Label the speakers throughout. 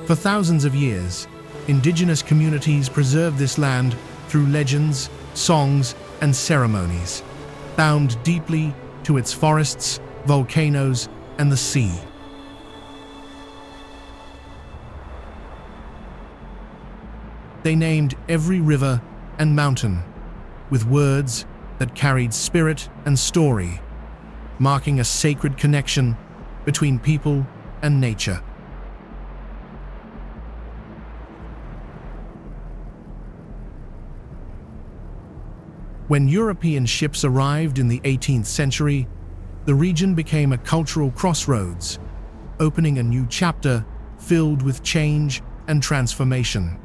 Speaker 1: For thousands of years, indigenous communities preserved this land through legends, songs, and ceremonies, bound deeply to its forests, volcanoes, and the sea. They named every river and mountain with words that carried spirit and story, marking a sacred connection between people and nature. When European ships arrived in the 18th century, the region became a cultural crossroads, opening a new chapter filled with change and transformation.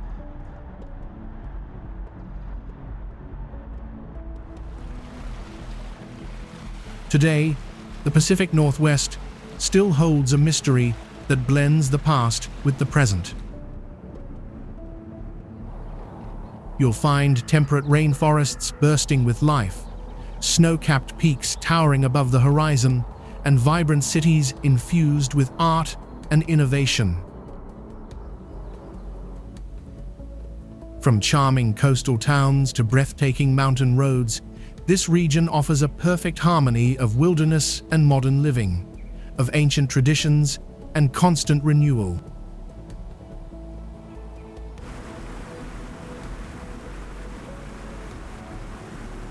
Speaker 1: Today, the Pacific Northwest still holds a mystery that blends the past with the present. You'll find temperate rainforests bursting with life, snow-capped peaks towering above the horizon, and vibrant cities infused with art and innovation. From charming coastal towns to breathtaking mountain roads, this region offers a perfect harmony of wilderness and modern living, of ancient traditions and constant renewal.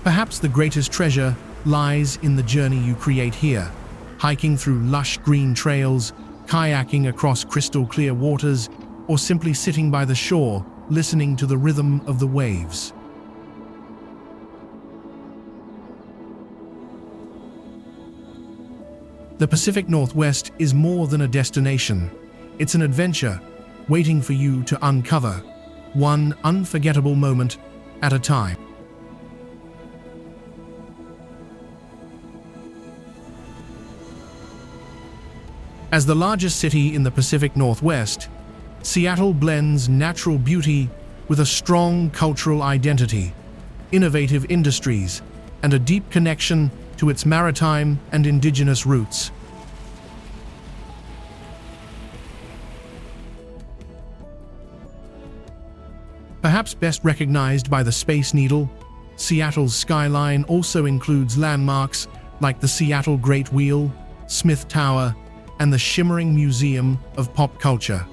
Speaker 1: Perhaps the greatest treasure lies in the journey you create here, hiking through lush green trails, kayaking across crystal clear waters, or simply sitting by the shore, listening to the rhythm of the waves. The Pacific Northwest is more than a destination. It's an adventure waiting for you to uncover, one unforgettable moment at a time. As the largest city in the Pacific Northwest, Seattle blends natural beauty with a strong cultural identity, innovative industries, and a deep connection to its maritime and indigenous roots. Perhaps best recognized by the Space Needle, Seattle's skyline also includes landmarks like the Seattle Great Wheel, Smith Tower, and the shimmering Museum of Pop Culture.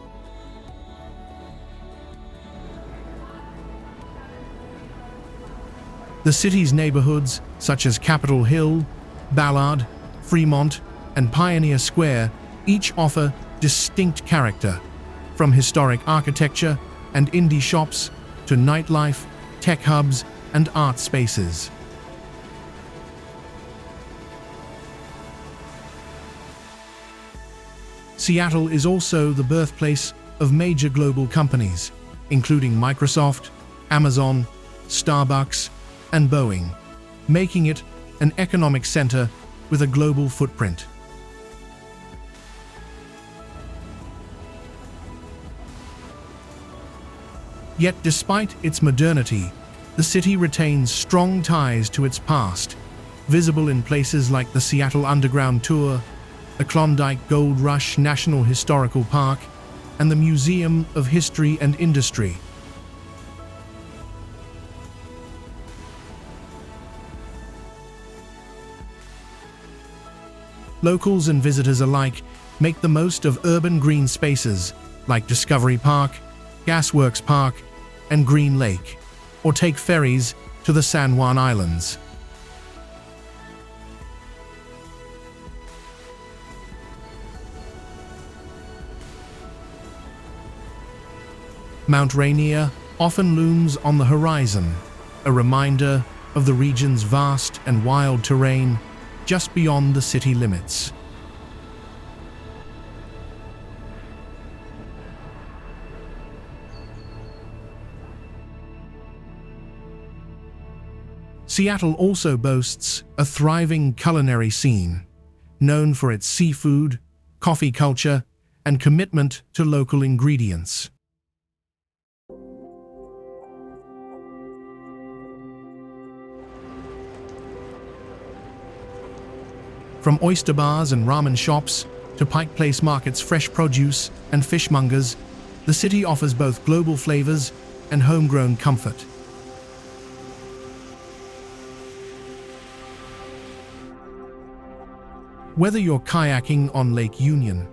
Speaker 1: The city's neighborhoods, such as Capitol Hill, Ballard, Fremont, and Pioneer Square, each offer distinct character, from historic architecture and indie shops to nightlife, tech hubs, and art spaces. Seattle is also the birthplace of major global companies, including Microsoft, Amazon, Starbucks, and Boeing, making it an economic center with a global footprint. Yet despite its modernity, the city retains strong ties to its past, visible in places like the Seattle Underground Tour, the Klondike Gold Rush National Historical Park, and the Museum of History and Industry. Locals and visitors alike make the most of urban green spaces like Discovery Park, Gasworks Park, and Green Lake, or take ferries to the San Juan Islands. Mount Rainier often looms on the horizon, a reminder of the region's vast and wild terrain just beyond the city limits. Seattle also boasts a thriving culinary scene, known for its seafood, coffee culture, and commitment to local ingredients. From oyster bars and ramen shops to Pike Place Market's fresh produce and fishmongers, The city offers both global flavors and homegrown comfort. Whether you're kayaking on Lake Union,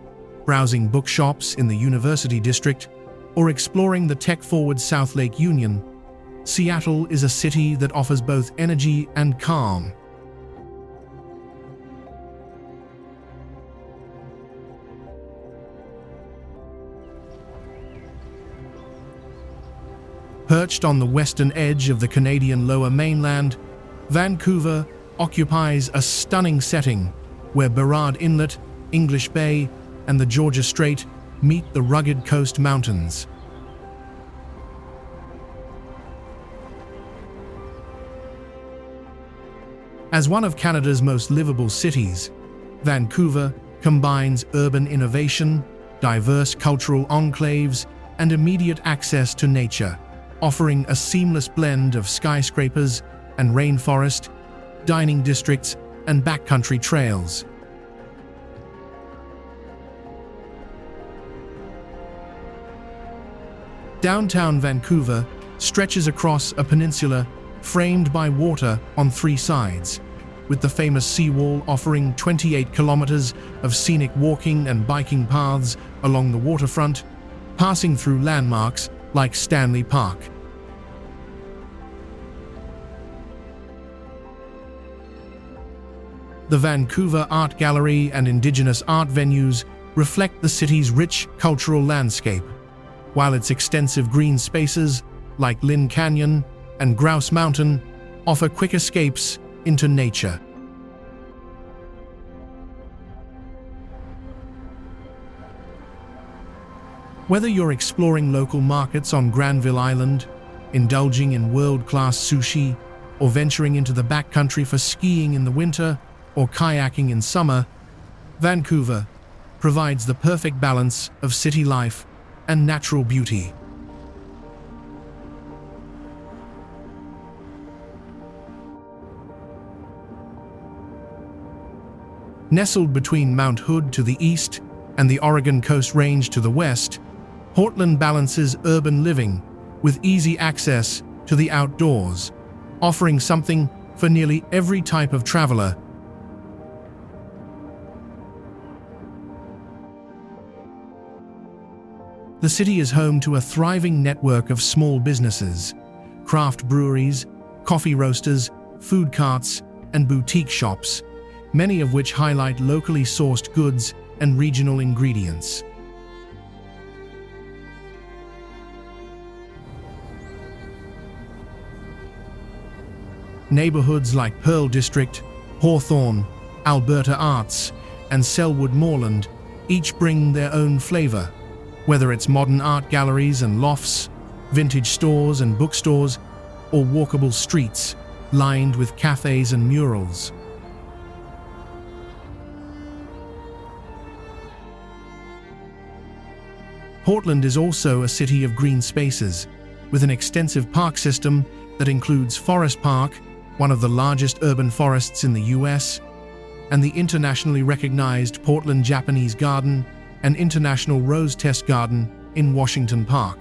Speaker 1: browsing bookshops in the University District, or exploring the tech-forward South Lake Union, Seattle is a city that offers both energy and calm. Perched on the western edge of the Canadian Lower Mainland, Vancouver occupies a stunning setting where Burrard Inlet, English Bay, and the Georgia Strait meet the rugged coast mountains. As one of Canada's most livable cities, Vancouver combines urban innovation, diverse cultural enclaves, and immediate access to nature, offering a seamless blend of skyscrapers and rainforest, dining districts, and backcountry trails. Downtown Vancouver stretches across a peninsula framed by water on three sides, with the famous seawall offering 28 kilometers of scenic walking and biking paths along the waterfront, passing through landmarks like Stanley Park. The Vancouver Art Gallery and Indigenous art venues reflect the city's rich cultural landscape, while its extensive green spaces, like Lynn Canyon and Grouse Mountain, offer quick escapes into nature. Whether you're exploring local markets on Granville Island, indulging in world-class sushi, or venturing into the backcountry for skiing in the winter or kayaking in summer, Vancouver provides the perfect balance of city life and natural beauty. Nestled between Mount Hood to the east and the Oregon Coast Range to the west, Portland balances urban living with easy access to the outdoors, offering something for nearly every type of traveler. The city is home to a thriving network of small businesses, craft breweries, coffee roasters, food carts, and boutique shops, many of which highlight locally sourced goods and regional ingredients. Neighborhoods like Pearl District, Hawthorne, Alberta Arts, and Selwood Moreland each bring their own flavor, whether it's modern art galleries and lofts, vintage stores and bookstores, or walkable streets lined with cafes and murals. Portland is also a city of green spaces, with an extensive park system that includes Forest Park, one of the largest urban forests in the US, and the internationally recognized Portland Japanese Garden and International Rose Test Garden in Washington Park.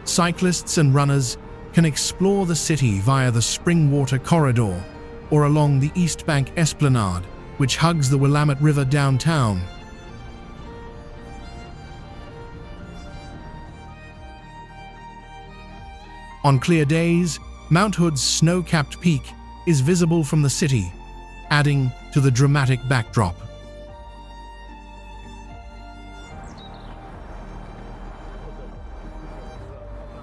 Speaker 1: Cyclists and runners can explore the city via the Springwater Corridor or along the East Bank Esplanade, which hugs the Willamette River downtown. On clear days, Mount Hood's snow-capped peak is visible from the city, adding to the dramatic backdrop.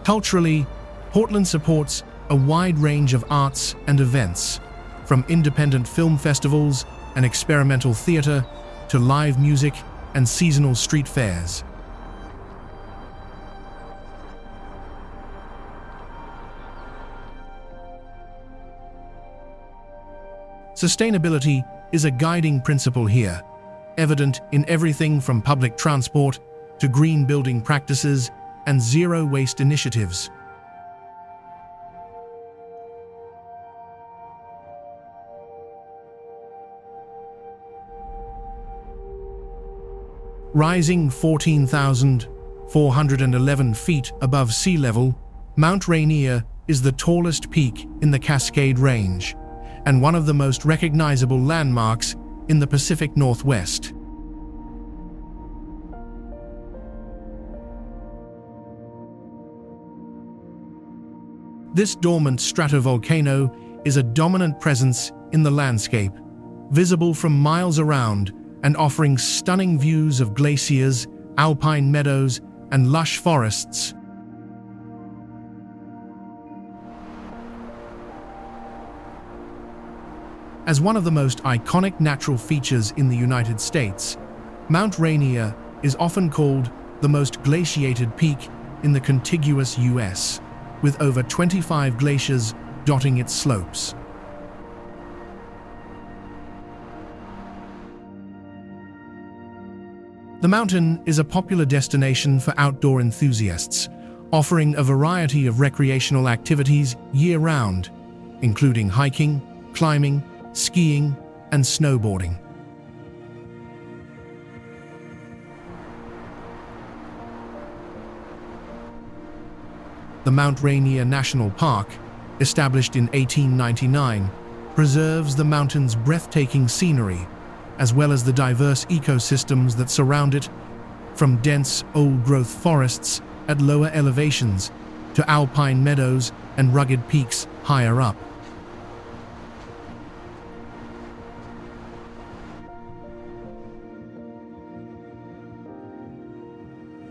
Speaker 1: Culturally, Portland supports a wide range of arts and events, from independent film festivals and experimental theater to live music and seasonal street fairs. Sustainability is a guiding principle here, evident in everything from public transport to green building practices and zero-waste initiatives. Rising 14,411 feet above sea level, Mount Rainier is the tallest peak in the Cascade Range and one of the most recognizable landmarks in the Pacific Northwest. This dormant stratovolcano is a dominant presence in the landscape, visible from miles around and offering stunning views of glaciers, alpine meadows, and lush forests. As one of the most iconic natural features in the United States, Mount Rainier is often called the most glaciated peak in the contiguous U.S., with over 25 glaciers dotting its slopes. The mountain is a popular destination for outdoor enthusiasts, offering a variety of recreational activities year-round, including hiking, climbing, skiing, and snowboarding. The Mount Rainier National Park, established in 1899, preserves the mountain's breathtaking scenery, as well as the diverse ecosystems that surround it, from dense, old-growth forests at lower elevations to alpine meadows and rugged peaks higher up.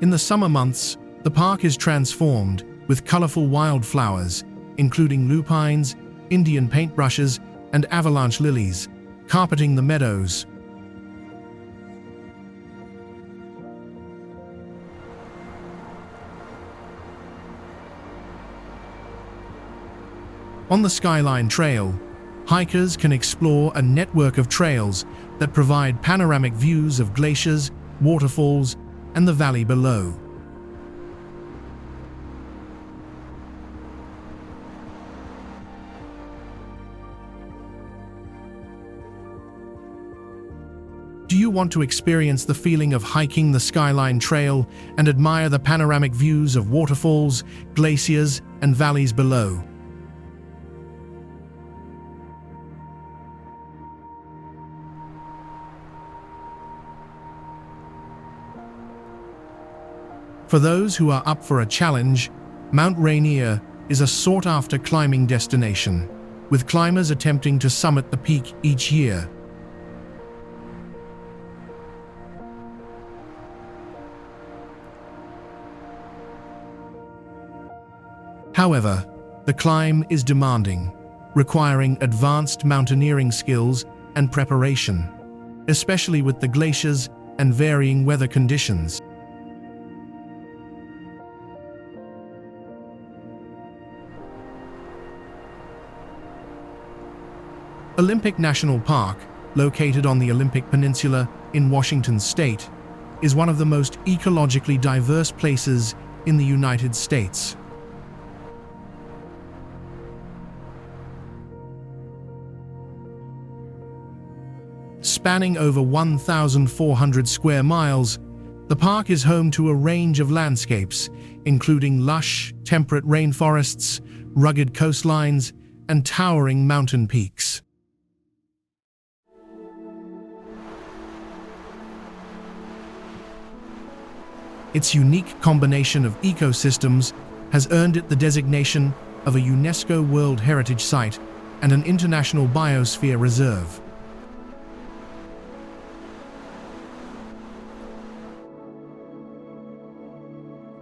Speaker 1: In the summer months, the park is transformed with colorful wildflowers, including lupines, Indian paintbrushes, and avalanche lilies, carpeting the meadows. On the Skyline Trail, hikers can explore a network of trails that provide panoramic views of glaciers, waterfalls, and the valley below. Do you want to experience the feeling of hiking the Skyline Trail and admire the panoramic views of waterfalls, glaciers, and valleys below? For those who are up for a challenge, Mount Rainier is a sought-after climbing destination, with climbers attempting to summit the peak each year. However, the climb is demanding, requiring advanced mountaineering skills and preparation, especially with the glaciers and varying weather conditions. Olympic National Park, located on the Olympic Peninsula in Washington State, is one of the most ecologically diverse places in the United States. Spanning over 1,400 square miles, the park is home to a range of landscapes, including lush, temperate rainforests, rugged coastlines, and towering mountain peaks. Its unique combination of ecosystems has earned it the designation of a UNESCO World Heritage Site and an International Biosphere Reserve.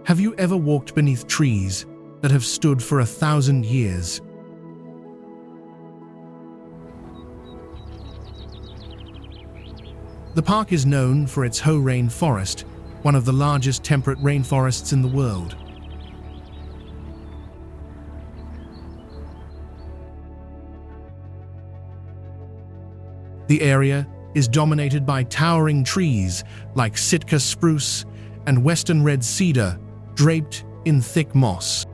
Speaker 1: Have you ever walked beneath trees that have stood for 1,000 years? The park is known for its Hoh rainforest, one of the largest temperate rainforests in the world. The area is dominated by towering trees like Sitka spruce and western red cedar, draped in thick moss.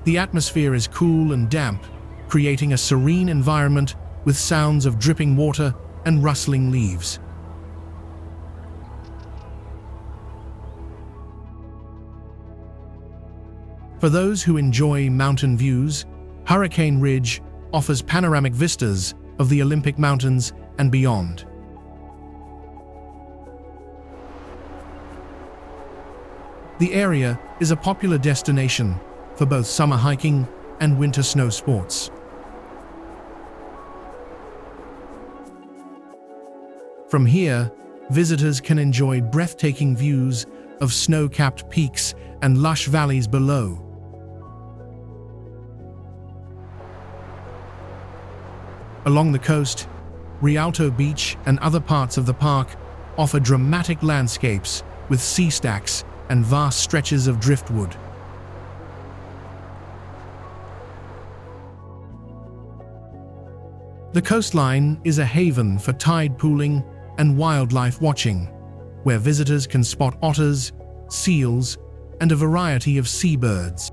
Speaker 1: The atmosphere is cool and damp, creating a serene environment with sounds of dripping water and rustling leaves. For those who enjoy mountain views, Hurricane Ridge offers panoramic vistas of the Olympic Mountains and beyond. The area is a popular destination for both summer hiking and winter snow sports. From here, visitors can enjoy breathtaking views of snow-capped peaks and lush valleys below. Along the coast, Rialto Beach and other parts of the park offer dramatic landscapes with sea stacks and vast stretches of driftwood. The coastline is a haven for tide pooling and wildlife watching, where visitors can spot otters, seals, and a variety of seabirds.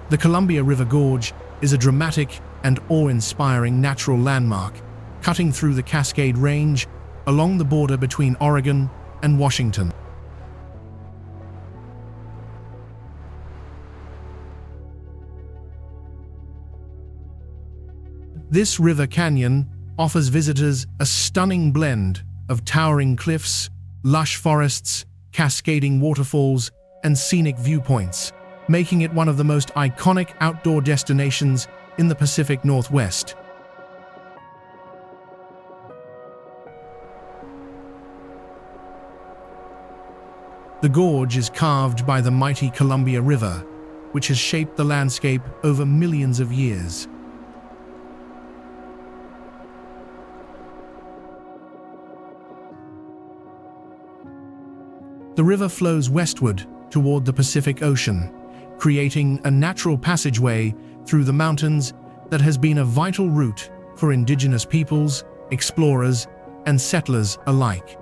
Speaker 1: The Columbia River Gorge is a dramatic and awe-inspiring natural landmark, cutting through the Cascade Range along the border between Oregon and Washington. This river canyon offers visitors a stunning blend of towering cliffs, lush forests, cascading waterfalls, and scenic viewpoints, making it one of the most iconic outdoor destinations in the Pacific Northwest. The gorge is carved by the mighty Columbia River, which has shaped the landscape over millions of years. The river flows westward toward the Pacific Ocean, creating a natural passageway through the mountains that has been a vital route for indigenous peoples, explorers, and settlers alike.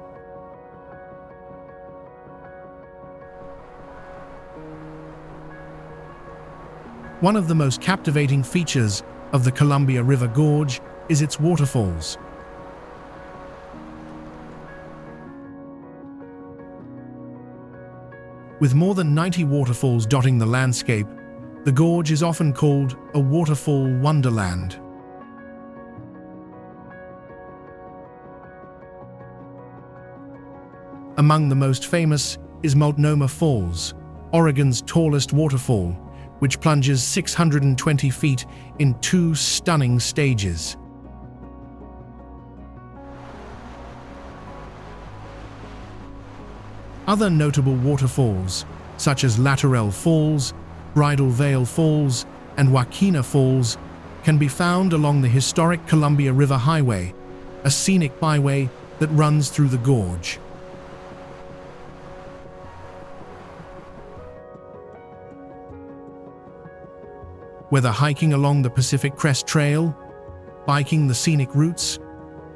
Speaker 1: One of the most captivating features of the Columbia River Gorge is its waterfalls. With more than 90 waterfalls dotting the landscape, the gorge is often called a waterfall wonderland. Among the most famous is Multnomah Falls, Oregon's tallest waterfall, which plunges 620 feet in 2 stunning stages. Other notable waterfalls, such as Lateral Falls, Bridal Veil Falls, and Wakena Falls, can be found along the historic Columbia River Highway, a scenic byway that runs through the gorge. Whether hiking along the Pacific Crest Trail, biking the scenic routes,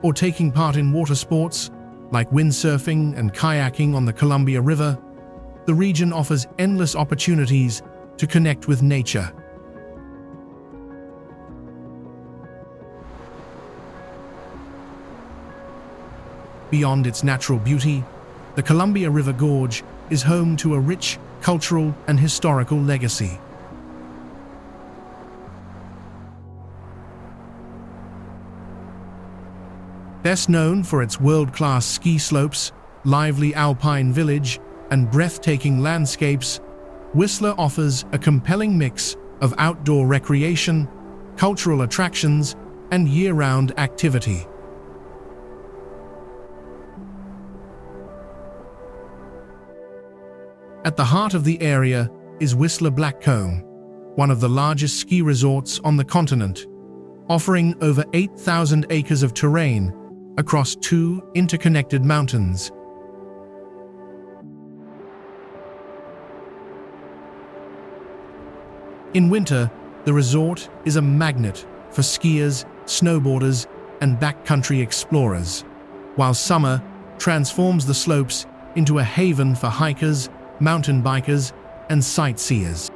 Speaker 1: or taking part in water sports like windsurfing and kayaking on the Columbia River, the region offers endless opportunities to connect with nature. Beyond its natural beauty, the Columbia River Gorge is home to a rich cultural and historical legacy. Best known for its world-class ski slopes, lively alpine village, and breathtaking landscapes, Whistler offers a compelling mix of outdoor recreation, cultural attractions, and year-round activity. At the heart of the area is Whistler Blackcomb, one of the largest ski resorts on the continent, offering over 8,000 acres of terrain across 2 interconnected mountains. In winter, the resort is a magnet for skiers, snowboarders, and backcountry explorers, while summer transforms the slopes into a haven for hikers mountain bikers, and sightseers.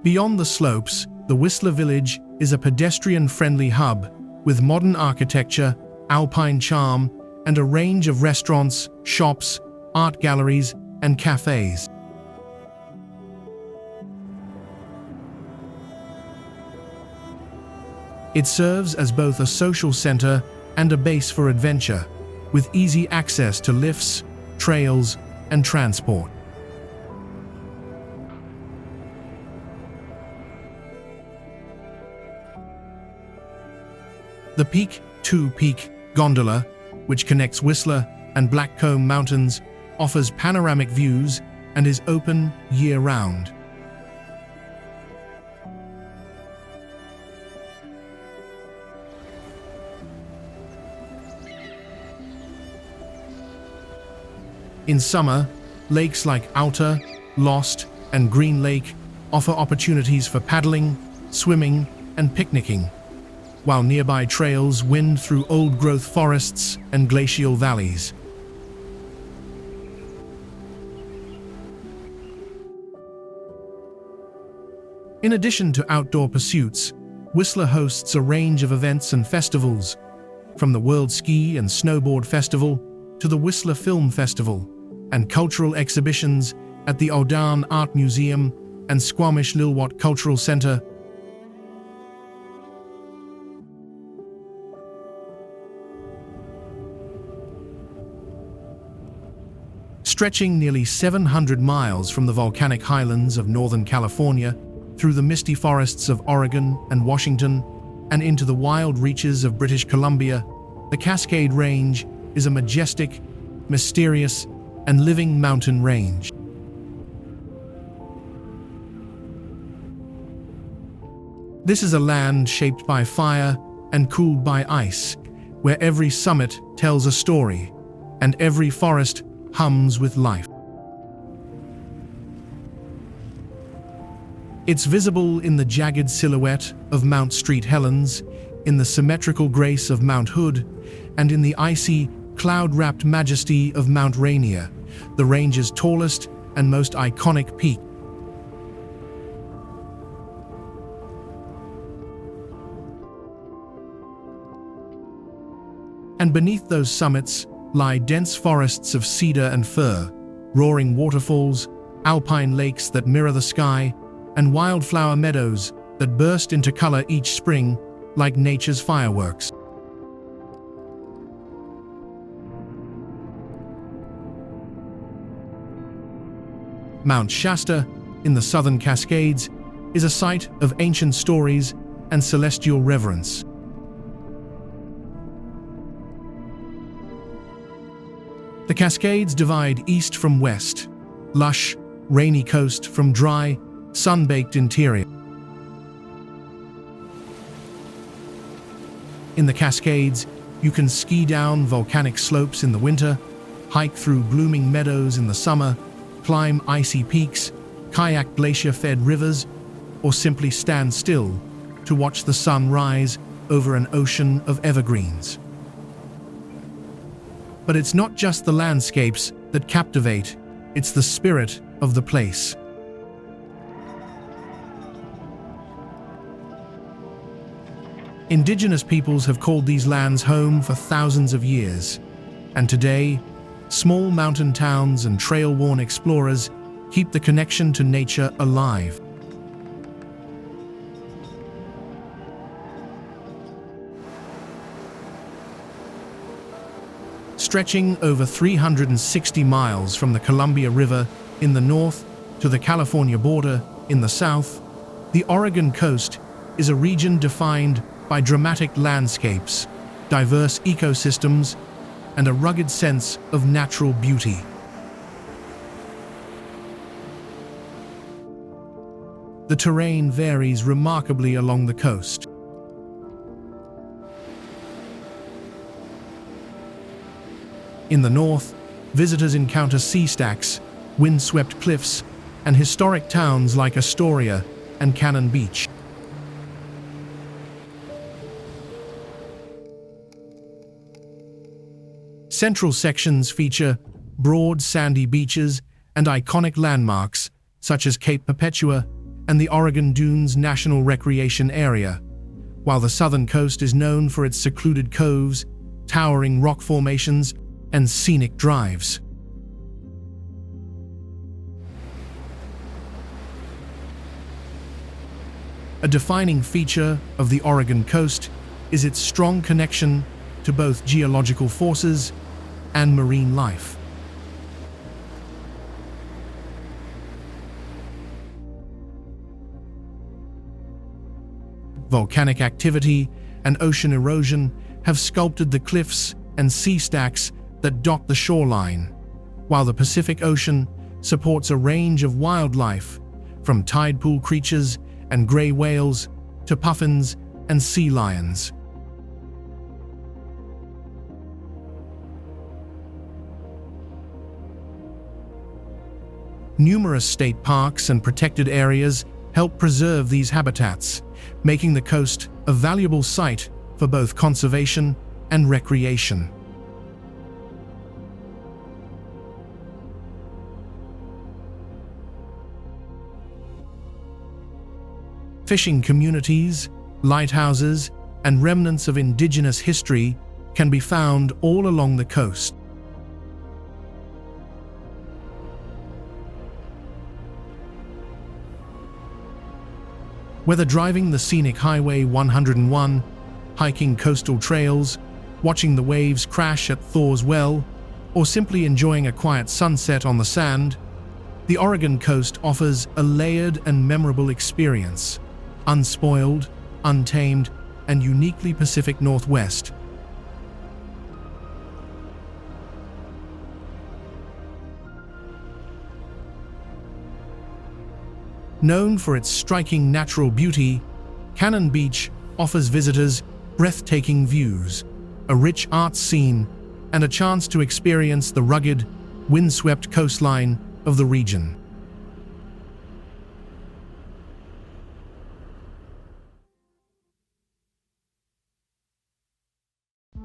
Speaker 1: Beyond the slopes, the Whistler village is a pedestrian-friendly hub with modern architecture, alpine charm, and a range of restaurants, shops, art galleries, and cafes. It serves as both a social center and a base for adventure, with easy access to lifts, trails, and transport. The Peak to Peak gondola, which connects Whistler and Blackcomb Mountains, offers panoramic views and is open year-round. In summer, lakes like Outer, Lost, and Green Lake offer opportunities for paddling, swimming, and picnicking, while nearby trails wind through old-growth forests and glacial valleys. In addition to outdoor pursuits, Whistler hosts a range of events and festivals, from the World Ski and Snowboard Festival to the Whistler Film Festival, and cultural exhibitions at the O'Down Art Museum and Squamish-Lilwat Cultural Center. Stretching nearly 700 miles from the volcanic highlands of Northern California through the misty forests of Oregon and Washington and into the wild reaches of British Columbia, the Cascade Range is a majestic, mysterious, and living mountain range. This is a land shaped by fire and cooled by ice, where every summit tells a story and every forest hums with life. It's visible in the jagged silhouette of Mount St. Helens, in the symmetrical grace of Mount Hood, and in the icy, cloud-wrapped majesty of Mount Rainier, the range's tallest and most iconic peak. And beneath those summits lie dense forests of cedar and fir, roaring waterfalls, alpine lakes that mirror the sky, and wildflower meadows that burst into color each spring like nature's fireworks. Mount Shasta, in the southern Cascades, is a site of ancient stories and celestial reverence. The Cascades divide east from west, lush, rainy coast from dry, sun-baked interior. In the Cascades, you can ski down volcanic slopes in the winter, hike through blooming meadows in the summer, climb icy peaks, kayak glacier-fed rivers, or simply stand still to watch the sun rise over an ocean of evergreens. But it's not just the landscapes that captivate, it's the spirit of the place. Indigenous peoples have called these lands home for thousands of years, and today, small mountain towns and trail-worn explorers keep the connection to nature alive. Stretching over 360 miles from the Columbia River in the north to the California border in the south, the Oregon coast is a region defined by dramatic landscapes, diverse ecosystems, and a rugged sense of natural beauty. The terrain varies remarkably along the coast. In the north, visitors encounter sea stacks, wind-swept cliffs, and historic towns like Astoria and Cannon Beach. Central sections feature broad sandy beaches and iconic landmarks such as Cape Perpetua and the Oregon Dunes National Recreation Area, while the southern coast is known for its secluded coves, towering rock formations, and scenic drives. A defining feature of the Oregon coast is its strong connection to both geological forces and marine life. Volcanic activity and ocean erosion have sculpted the cliffs and sea stacks that dot the shoreline, while the Pacific Ocean supports a range of wildlife, from tide pool creatures and gray whales to puffins and sea lions. Numerous state parks and protected areas help preserve these habitats, making the coast a valuable site for both conservation and recreation. Fishing communities, lighthouses, and remnants of indigenous history can be found all along the coast. Whether driving the scenic Highway 101, hiking coastal trails, watching the waves crash at Thor's Well, or simply enjoying a quiet sunset on the sand, the Oregon coast offers a layered and memorable experience, unspoiled, untamed, and uniquely Pacific Northwest. Known for its striking natural beauty, Cannon Beach offers visitors breathtaking views, a rich art scene, and a chance to experience the rugged, windswept coastline of the region.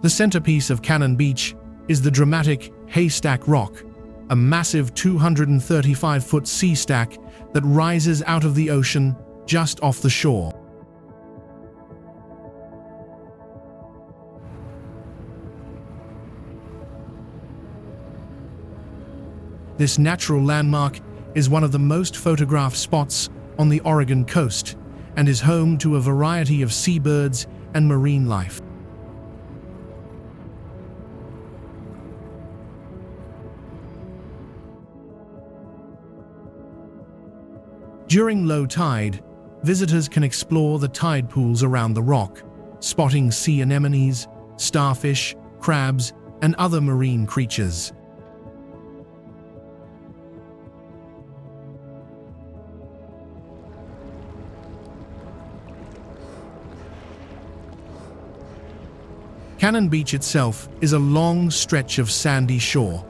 Speaker 1: The centerpiece of Cannon Beach is the dramatic Haystack Rock, a massive 235-foot sea stack that rises out of the ocean just off the shore. This natural landmark is one of the most photographed spots on the Oregon coast and is home to a variety of seabirds and marine life. During low tide, visitors can explore the tide pools around the rock, spotting sea anemones, starfish, crabs, and other marine creatures. Cannon Beach itself is a long stretch of sandy shore,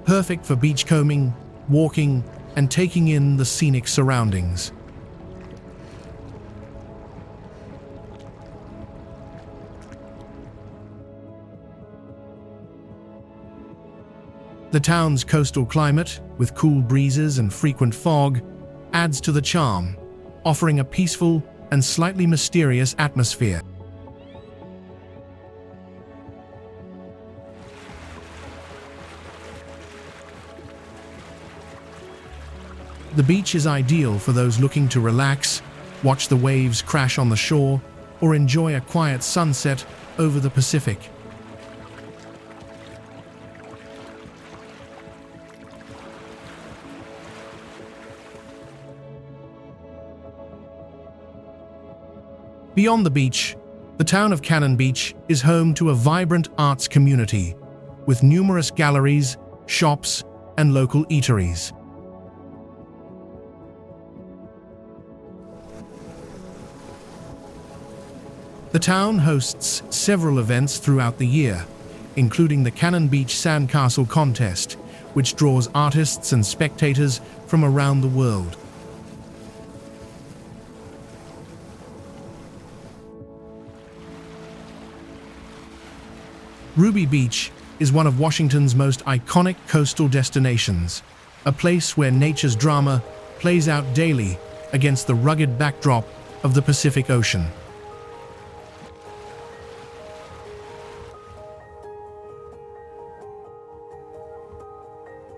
Speaker 1: perfect for beachcombing, walking, and taking in the scenic surroundings. The town's coastal climate, with cool breezes and frequent fog, adds to the charm, offering a peaceful and slightly mysterious atmosphere. The beach is ideal for those looking to relax, watch the waves crash on the shore, or enjoy a quiet sunset over the Pacific. Beyond the beach, the town of Cannon Beach is home to a vibrant arts community, with numerous galleries, shops, and local eateries. The town hosts several events throughout the year, including the Cannon Beach Sandcastle Contest, which draws artists and spectators from around the world. Ruby Beach is one of Washington's most iconic coastal destinations, a place where nature's drama plays out daily against the rugged backdrop of the Pacific Ocean.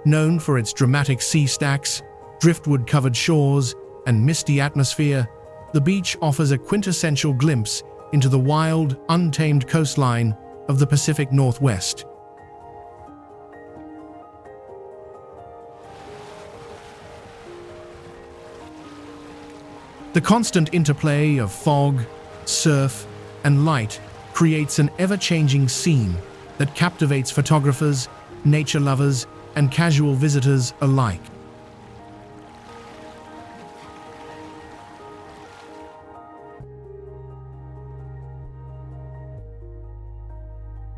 Speaker 1: Known for its dramatic sea stacks, driftwood-covered shores, and misty atmosphere, the beach offers a quintessential glimpse into the wild, untamed coastline of the Pacific Northwest. The constant interplay of fog, surf, and light creates an ever-changing scene that captivates photographers, nature lovers, and casual visitors alike.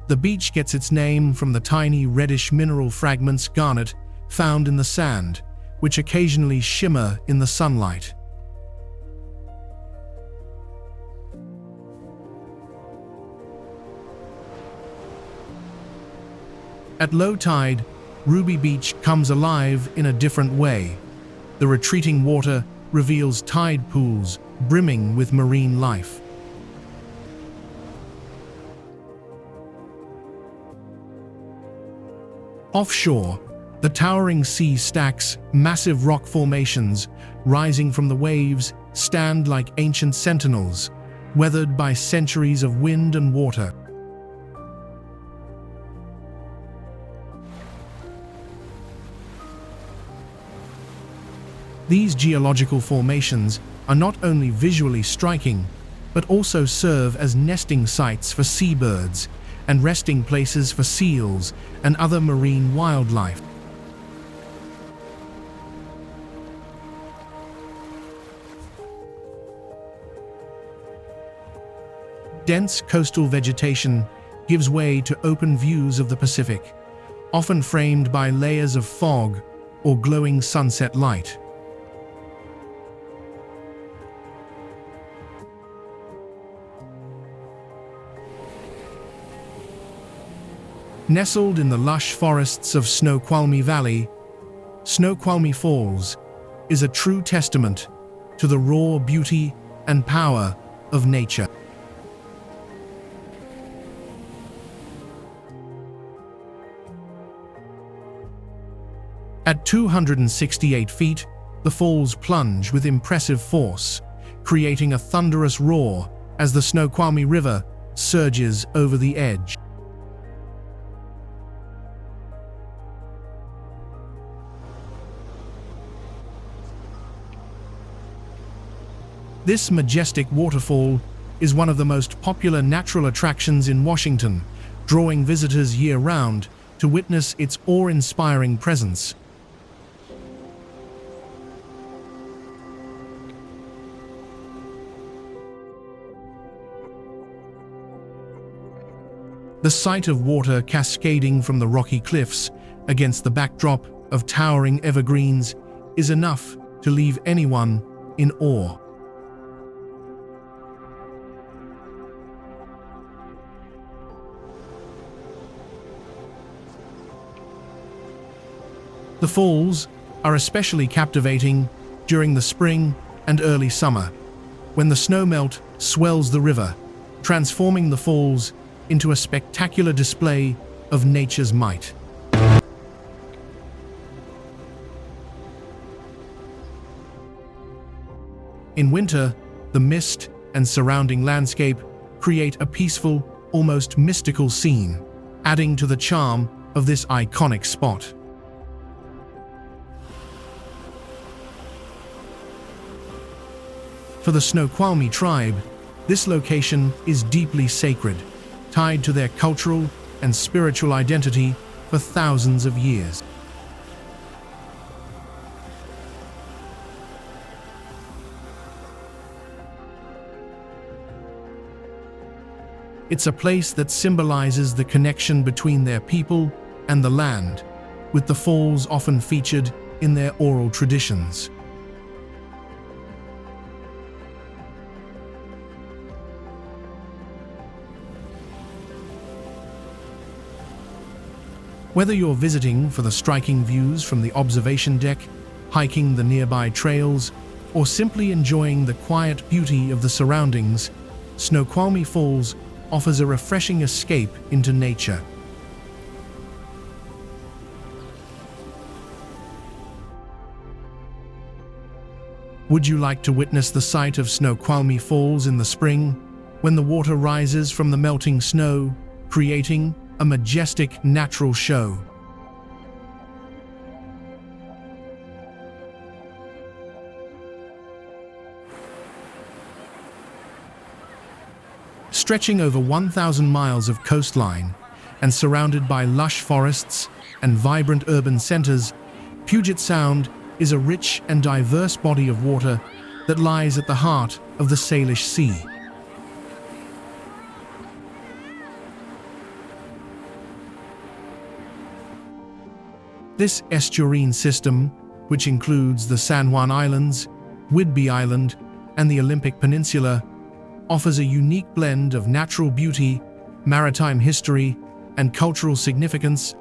Speaker 1: The beach gets its name from the tiny reddish mineral fragments garnet found in the sand, which occasionally shimmer in the sunlight. At low tide, Ruby Beach comes alive in a different way. The retreating water reveals tide pools brimming with marine life. Offshore, the towering sea stacks, massive rock formations rising from the waves, stand like ancient sentinels, weathered by centuries of wind and water. These geological formations are not only visually striking, but also serve as nesting sites for seabirds and resting places for seals and other marine wildlife. Dense coastal vegetation gives way to open views of the Pacific, often framed by layers of fog or glowing sunset light. Nestled in the lush forests of Snoqualmie Valley, Snoqualmie Falls is a true testament to the raw beauty and power of nature. At 268 feet, the falls plunge with impressive force, creating a thunderous roar as the Snoqualmie River surges over the edge. This majestic waterfall is one of the most popular natural attractions in Washington, drawing visitors year-round to witness its awe-inspiring presence. The sight of water cascading from the rocky cliffs against the backdrop of towering evergreens is enough to leave anyone in awe. The falls are especially captivating during the spring and early summer, when the snowmelt swells the river, transforming the falls into a spectacular display of nature's might. In winter, the mist and surrounding landscape create a peaceful, almost mystical scene, adding to the charm of this iconic spot. For the Snoqualmie tribe, this location is deeply sacred, tied to their cultural and spiritual identity for thousands of years. It's a place that symbolizes the connection between their people and the land, with the falls often featured in their oral traditions. Whether you're visiting for the striking views from the observation deck, hiking the nearby trails, or simply enjoying the quiet beauty of the surroundings, Snoqualmie Falls offers a refreshing escape into nature. Would you like to witness the sight of Snoqualmie Falls in the spring, when the water rises from the melting snow, creating a majestic natural show? Stretching over 1,000 miles of coastline and surrounded by lush forests and vibrant urban centers, Puget Sound is a rich and diverse body of water that lies at the heart of the Salish Sea. This estuarine system, which includes the San Juan Islands, Whidbey Island, and the Olympic Peninsula, offers a unique blend of natural beauty, maritime history, and cultural significance,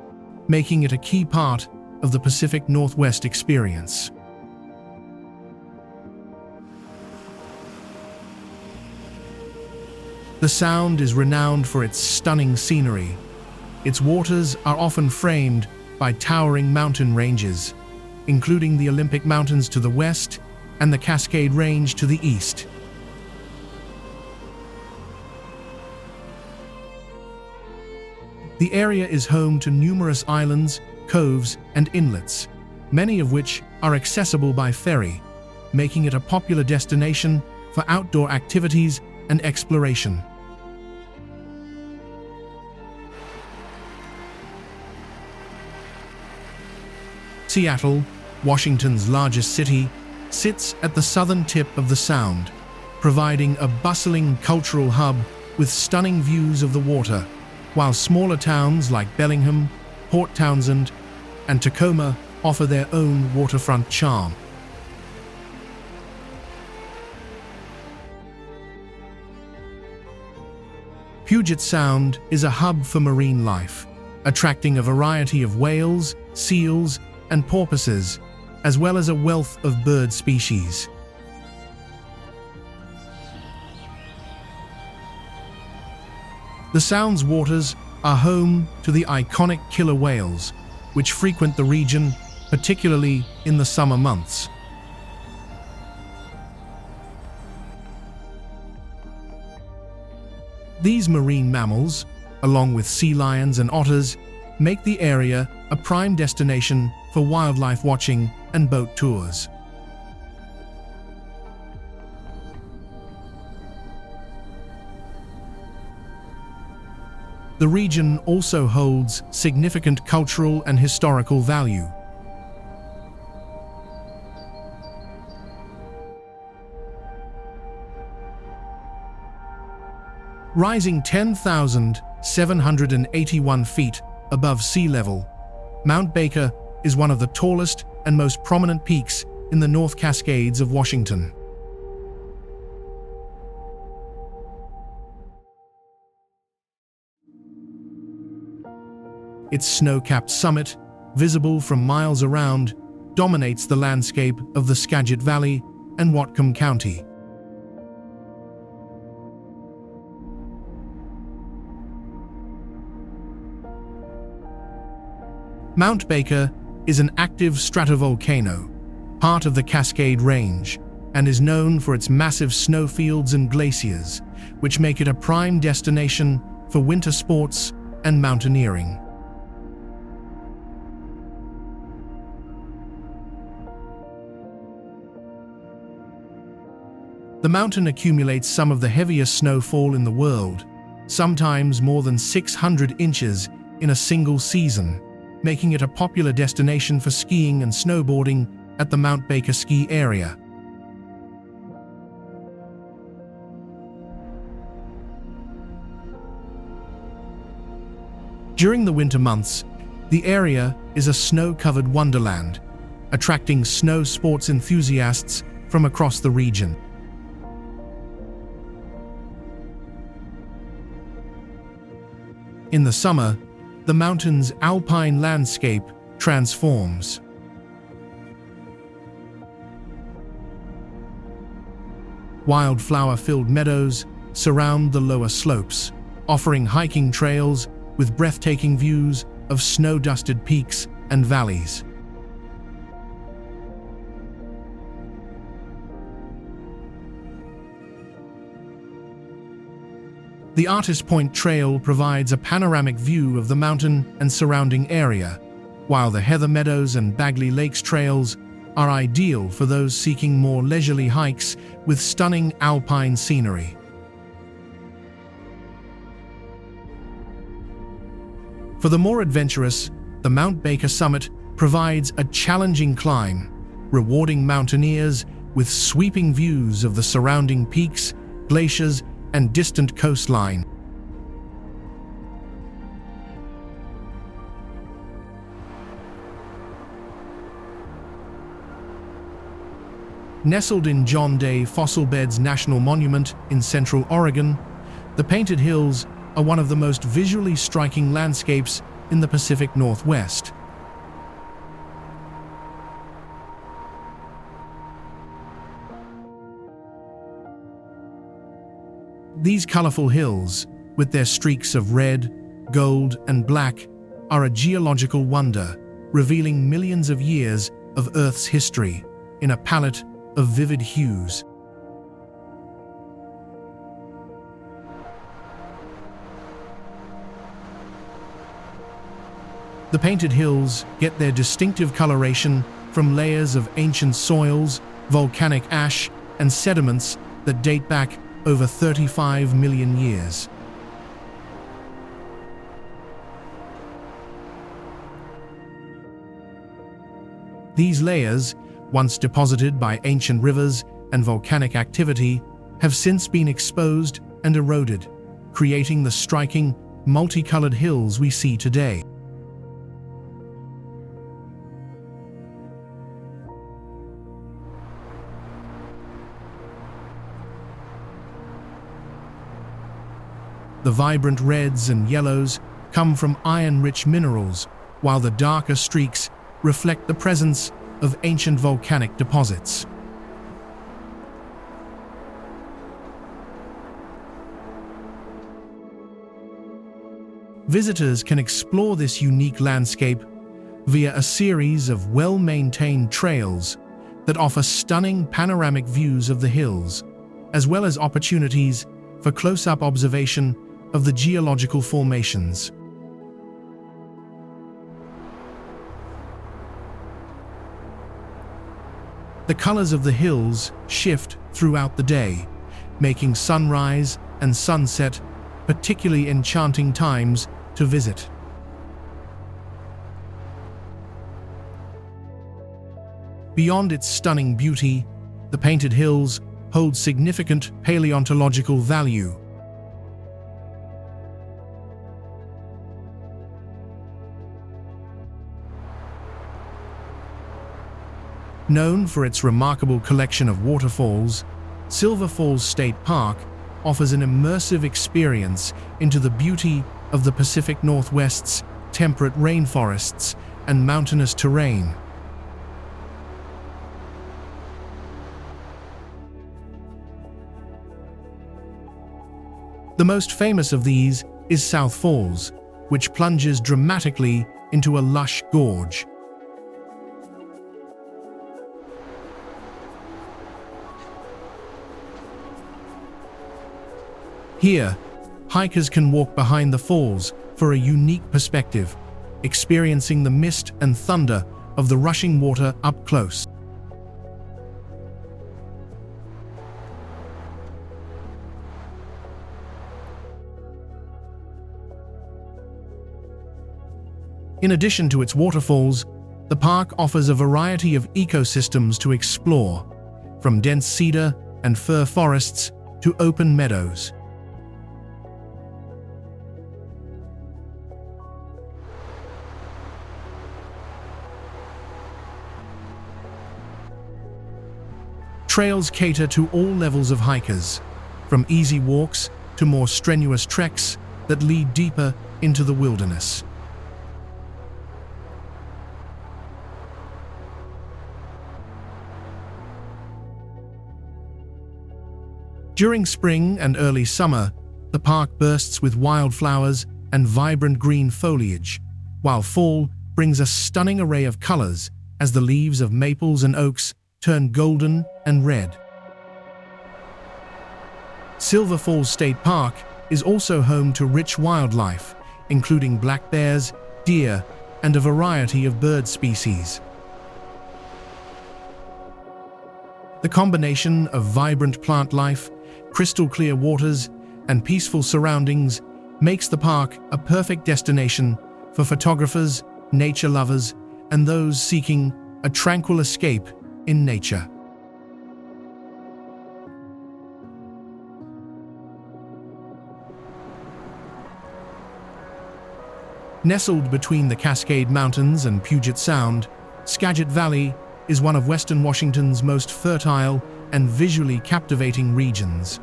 Speaker 1: making it a key part of the Pacific Northwest experience. The Sound is renowned for its stunning scenery. Its waters are often framed by towering mountain ranges, including the Olympic Mountains to the west and the Cascade Range to the east. The area is home to numerous islands, coves, and inlets, many of which are accessible by ferry, making it a popular destination for outdoor activities and exploration. Seattle, Washington's largest city, sits at the southern tip of the Sound, providing a bustling cultural hub with stunning views of the water, while smaller towns like Bellingham, Port Townsend, and Tacoma offer their own waterfront charm. Puget Sound is a hub for marine life, attracting a variety of whales, seals, and porpoises, as well as a wealth of bird species. The Sound's waters are home to the iconic killer whales, which frequent the region, particularly in the summer months. These marine mammals, along with sea lions and otters, make the area a prime destination for wildlife watching and boat tours. The region also holds significant cultural and historical value. Rising 10,781 feet above sea level, Mount Baker is one of the tallest and most prominent peaks in the North Cascades of Washington. Its snow-capped summit, visible from miles around, dominates the landscape of the Skagit Valley and Whatcom County. Mount Baker is an active stratovolcano, part of the Cascade Range, and is known for its massive snowfields and glaciers, which make it a prime destination for winter sports and mountaineering. The mountain accumulates some of the heaviest snowfall in the world, sometimes more than 600 inches in a single season, making it a popular destination for skiing and snowboarding at the Mount Baker ski area. During the winter months, the area is a snow-covered wonderland, attracting snow sports enthusiasts from across the region. In the summer, the mountain's alpine landscape transforms. Wildflower-filled meadows surround the lower slopes, offering hiking trails with breathtaking views of snow-dusted peaks and valleys. The Artist Point Trail provides a panoramic view of the mountain and surrounding area, while the Heather Meadows and Bagley Lakes trails are ideal for those seeking more leisurely hikes with stunning alpine scenery. For the more adventurous, the Mount Baker summit provides a challenging climb, rewarding mountaineers with sweeping views of the surrounding peaks, glaciers, and distant coastline. Nestled in John Day Fossil Beds National Monument in central Oregon, the Painted Hills are one of the most visually striking landscapes in the Pacific Northwest. These colorful hills, with their streaks of red, gold, and black, are a geological wonder, revealing millions of years of Earth's history in a palette of vivid hues. The Painted Hills get their distinctive coloration from layers of ancient soils, volcanic ash, and sediments that date back over 35 million years. These layers, once deposited by ancient rivers and volcanic activity, have since been exposed and eroded, creating the striking, multicolored hills we see today. The vibrant reds and yellows come from iron-rich minerals, while the darker streaks reflect the presence of ancient volcanic deposits. Visitors can explore this unique landscape via a series of well-maintained trails that offer stunning panoramic views of the hills, as well as opportunities for close-up observation of the geological formations. The colors of the hills shift throughout the day, making sunrise and sunset particularly enchanting times to visit. Beyond its stunning beauty, the Painted Hills hold significant paleontological value. Known for its remarkable collection of waterfalls, Silver Falls State Park offers an immersive experience into the beauty of the Pacific Northwest's temperate rainforests and mountainous terrain. The most famous of these is South Falls, which plunges dramatically into a lush gorge. Here, hikers can walk behind the falls for a unique perspective, experiencing the mist and thunder of the rushing water up close. In addition to its waterfalls, the park offers a variety of ecosystems to explore, from dense cedar and fir forests to open meadows. Trails cater to all levels of hikers, from easy walks to more strenuous treks that lead deeper into the wilderness. During spring and early summer, the park bursts with wildflowers and vibrant green foliage, while fall brings a stunning array of colors as the leaves of maples and oaks turn golden and red. Silver Falls State Park is also home to rich wildlife, including black bears, deer, and a variety of bird species. The combination of vibrant plant life, crystal clear waters, and peaceful surroundings makes the park a perfect destination for photographers, nature lovers, and those seeking a tranquil escape in nature. Nestled between the Cascade Mountains and Puget Sound, Skagit Valley is one of Western Washington's most fertile and visually captivating regions.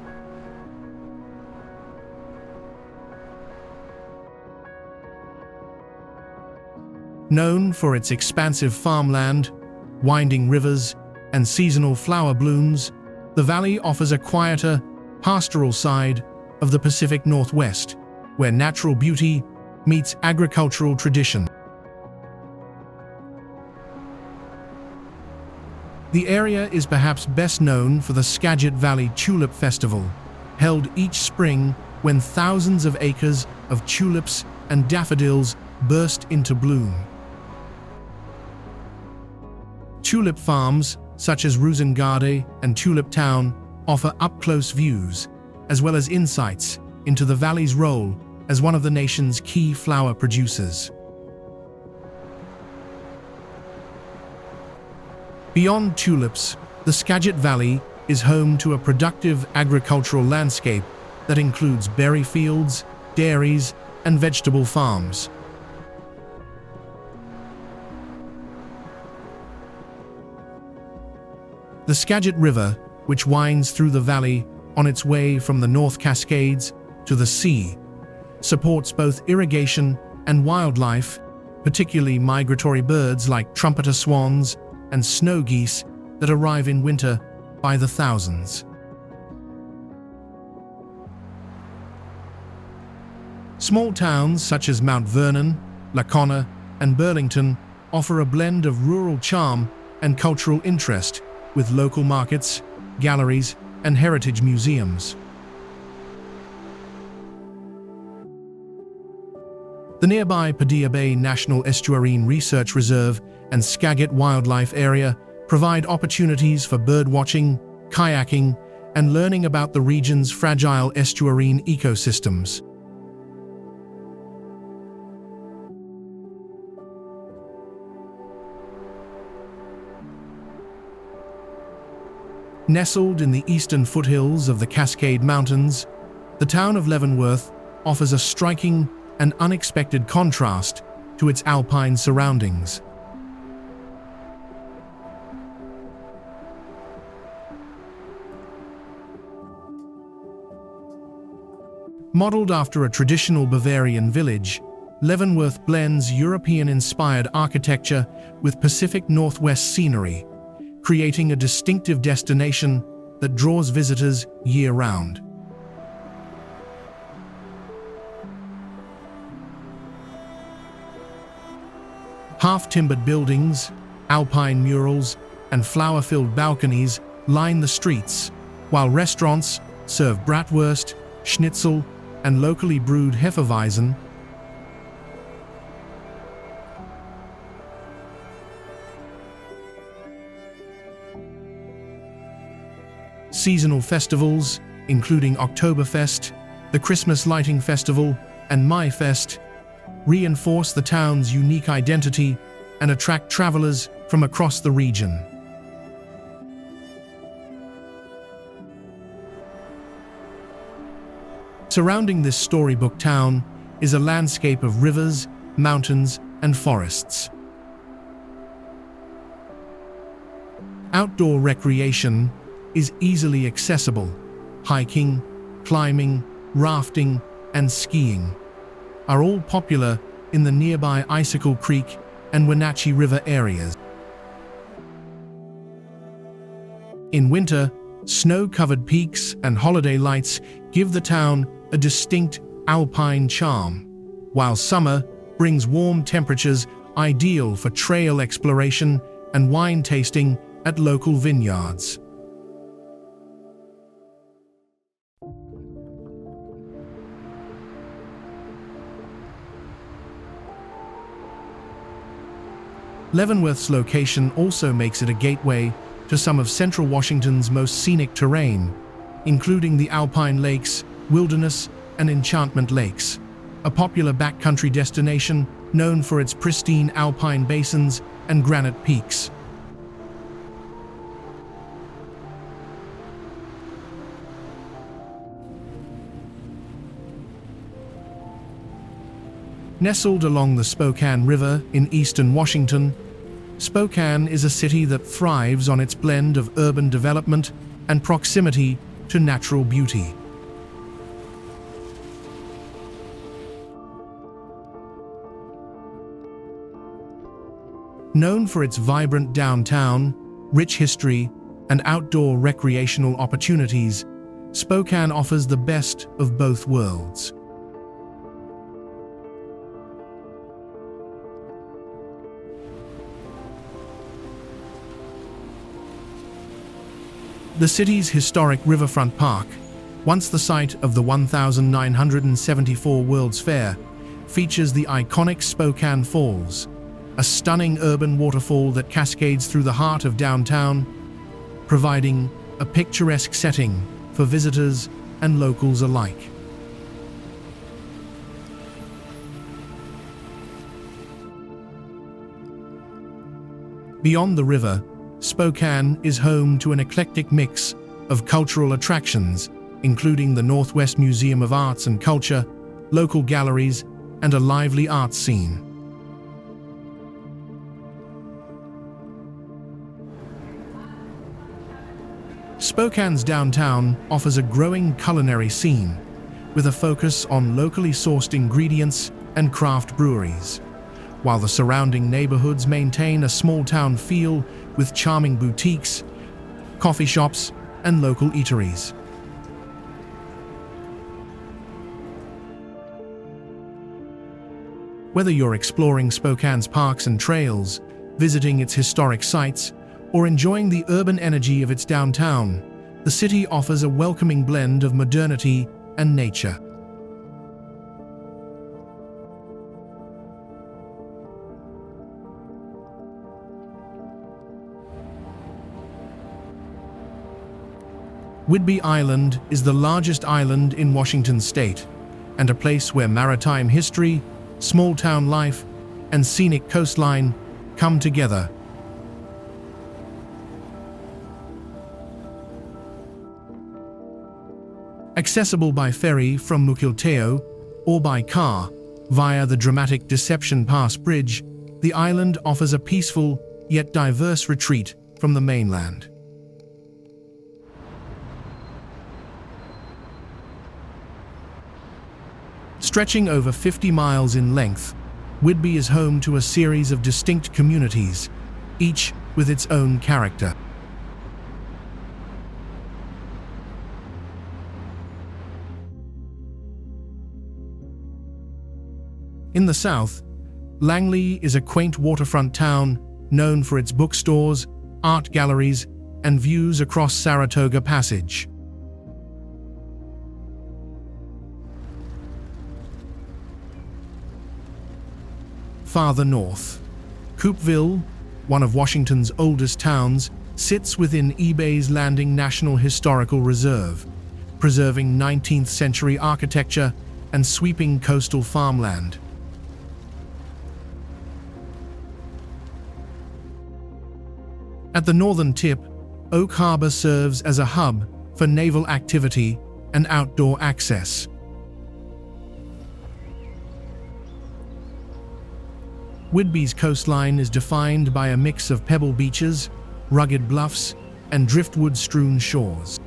Speaker 1: Known for its expansive farmland, winding rivers, and seasonal flower blooms, the valley offers a quieter, pastoral side of the Pacific Northwest, where natural beauty meets agricultural tradition. The area is perhaps best known for the Skagit Valley Tulip Festival, held each spring when thousands of acres of tulips and daffodils burst into bloom. Tulip farms, such as Roosengaarde and Tulip Town, offer up-close views, as well as insights into the valley's role as one of the nation's key flower producers. Beyond tulips, the Skagit Valley is home to a productive agricultural landscape that includes berry fields, dairies, and vegetable farms. The Skagit River, which winds through the valley on its way from the North Cascades to the sea, supports both irrigation and wildlife, particularly migratory birds like trumpeter swans and snow geese that arrive in winter by the thousands. Small towns such as Mount Vernon, Lacona, and Burlington offer a blend of rural charm and cultural interest, with local markets, galleries, and heritage museums. The nearby Padilla Bay National Estuarine Research Reserve and Skagit Wildlife Area provide opportunities for birdwatching, kayaking, and learning about the region's fragile estuarine ecosystems. Nestled in the eastern foothills of the Cascade Mountains, the town of Leavenworth offers a striking and unexpected contrast to its alpine surroundings. Modeled after a traditional Bavarian village, Leavenworth blends European-inspired architecture with Pacific Northwest scenery, creating a distinctive destination that draws visitors year-round. Half-timbered buildings, alpine murals, and flower-filled balconies line the streets, while restaurants serve bratwurst, schnitzel, and locally brewed Hefeweizen. Seasonal festivals, including Oktoberfest, the Christmas Lighting Festival, and Maifest, reinforce the town's unique identity and attract travelers from across the region. Surrounding this storybook town is a landscape of rivers, mountains, and forests. Outdoor recreation is easily accessible. Hiking, climbing, rafting, and skiing are all popular in the nearby Icicle Creek and Wenatchee River areas. In winter, Snow-covered peaks and holiday lights give the town a distinct alpine charm, while summer brings warm temperatures ideal for trail exploration and wine tasting at local vineyards. Leavenworth's location also makes it a gateway to some of central Washington's most scenic terrain, including the Alpine Lakes, Wilderness, and Enchantment Lakes, a popular backcountry destination known for its pristine alpine basins and granite peaks. Nestled along the Spokane River in eastern Washington, Spokane is a city that thrives on its blend of urban development and proximity to natural beauty. Known for its vibrant downtown, rich history, and outdoor recreational opportunities, Spokane offers the best of both worlds. The city's historic riverfront park, once the site of the 1974 World's Fair, features the iconic Spokane Falls, a stunning urban waterfall that cascades through the heart of downtown, providing a picturesque setting for visitors and locals alike. Beyond the river, Spokane is home to an eclectic mix of cultural attractions, including the Northwest Museum of Arts and Culture, local galleries, and a lively arts scene. Spokane's downtown offers a growing culinary scene, with a focus on locally sourced ingredients and craft breweries, while the surrounding neighborhoods maintain a small-town feel with charming boutiques, coffee shops, and local eateries. Whether you're exploring Spokane's parks and trails, visiting its historic sites, or enjoying the urban energy of its downtown, the city offers a welcoming blend of modernity and nature. Whidbey Island is the largest island in Washington state, and a place where maritime history, small-town life, and scenic coastline come together. Accessible by ferry from Mukilteo or by car via the dramatic Deception Pass Bridge, the island offers a peaceful yet diverse retreat from the mainland. Stretching over 50 miles in length, Whidbey is home to a series of distinct communities, each with its own character. In the south, Langley is a quaint waterfront town known for its bookstores, art galleries, and views across Saratoga Passage. Farther north, Coupeville, one of Washington's oldest towns, sits within Ebay's Landing National Historical Reserve, preserving 19th-century architecture and sweeping coastal farmland. At the northern tip, Oak Harbor serves as a hub for naval activity and outdoor access. Whidbey's coastline is defined by a mix of pebble beaches, rugged bluffs, and driftwood-strewn shores.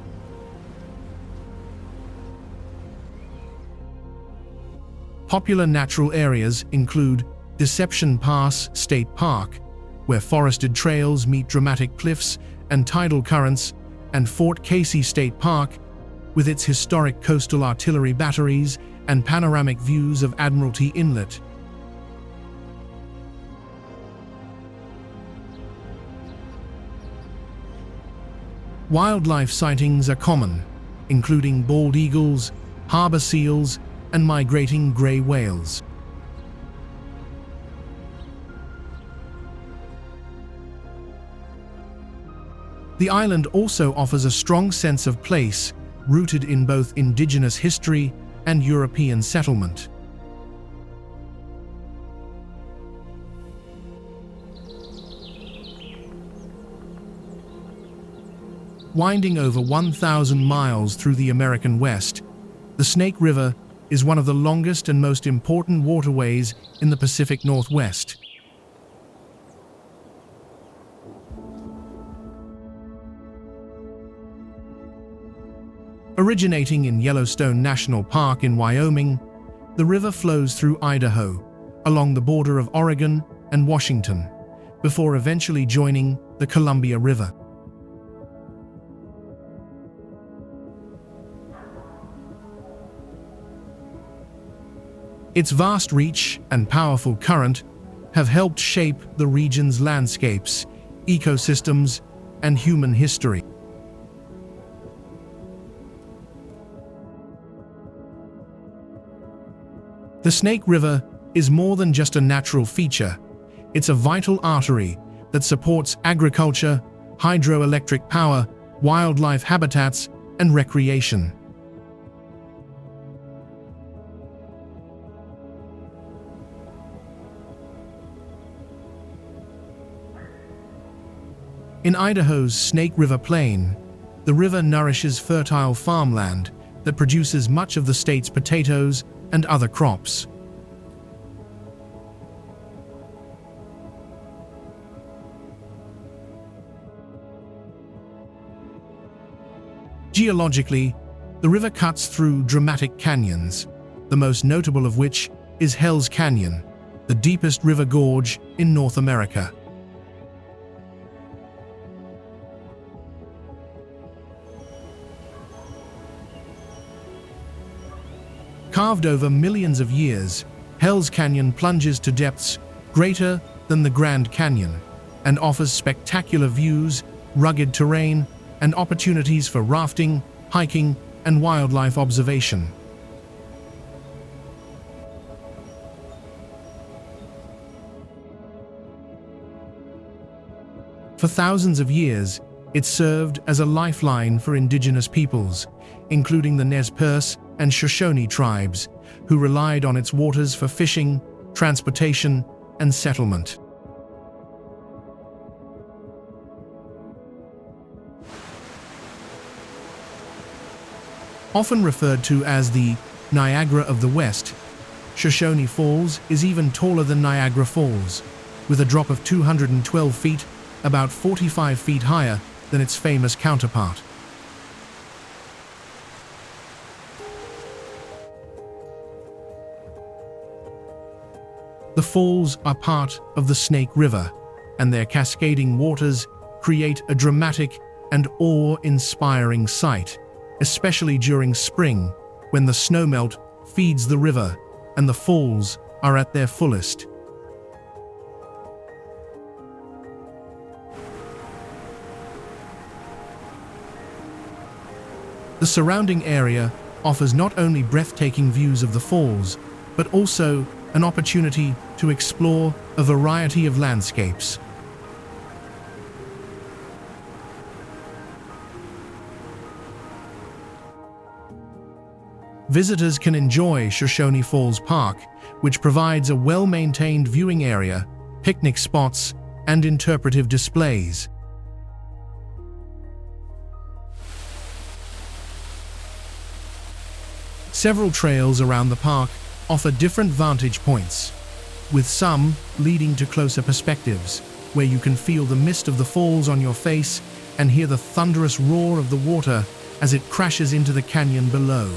Speaker 1: Popular natural areas include Deception Pass State Park, where forested trails meet dramatic cliffs and tidal currents, and Fort Casey State Park, with its historic coastal artillery batteries and panoramic views of Admiralty Inlet. Wildlife sightings are common, including bald eagles, harbor seals, and migrating gray whales. The island also offers a strong sense of place, rooted in both indigenous history and European settlement. Winding over 1,000 miles through the American West, the Snake River is one of the longest and most important waterways in the Pacific Northwest. Originating in Yellowstone National Park in Wyoming, the river flows through Idaho, along the border of Oregon and Washington, before eventually joining the Columbia River. Its vast reach and powerful current have helped shape the region's landscapes, ecosystems, and human history. The Snake River is more than just a natural feature. It's a vital artery that supports agriculture, hydroelectric power, wildlife habitats, and recreation. In Idaho's Snake River Plain, the river nourishes fertile farmland that produces much of the state's potatoes and other crops. Geologically, the river cuts through dramatic canyons, the most notable of which is Hell's Canyon, the deepest river gorge in North America. Carved over millions of years, Hell's Canyon plunges to depths greater than the Grand Canyon and offers spectacular views, rugged terrain, and opportunities for rafting, hiking, and wildlife observation. For thousands of years, it served as a lifeline for indigenous peoples, including the Nez Perce and Shoshone tribes, who relied on its waters for fishing, transportation, and settlement. Often referred to as the Niagara of the West, Shoshone Falls is even taller than Niagara Falls, with a drop of 212 feet, about 45 feet higher than its famous counterpart. The falls are part of the Snake River, and their cascading waters create a dramatic and awe-inspiring sight, especially during spring, when the snowmelt feeds the river and the falls are at their fullest. The surrounding area offers not only breathtaking views of the falls, but also an opportunity to explore a variety of landscapes. Visitors can enjoy Shoshone Falls Park, which provides a well-maintained viewing area, picnic spots, and interpretive displays. Several trails around the park offer different vantage points, with some leading to closer perspectives, where you can feel the mist of the falls on your face and hear the thunderous roar of the water as it crashes into the canyon below.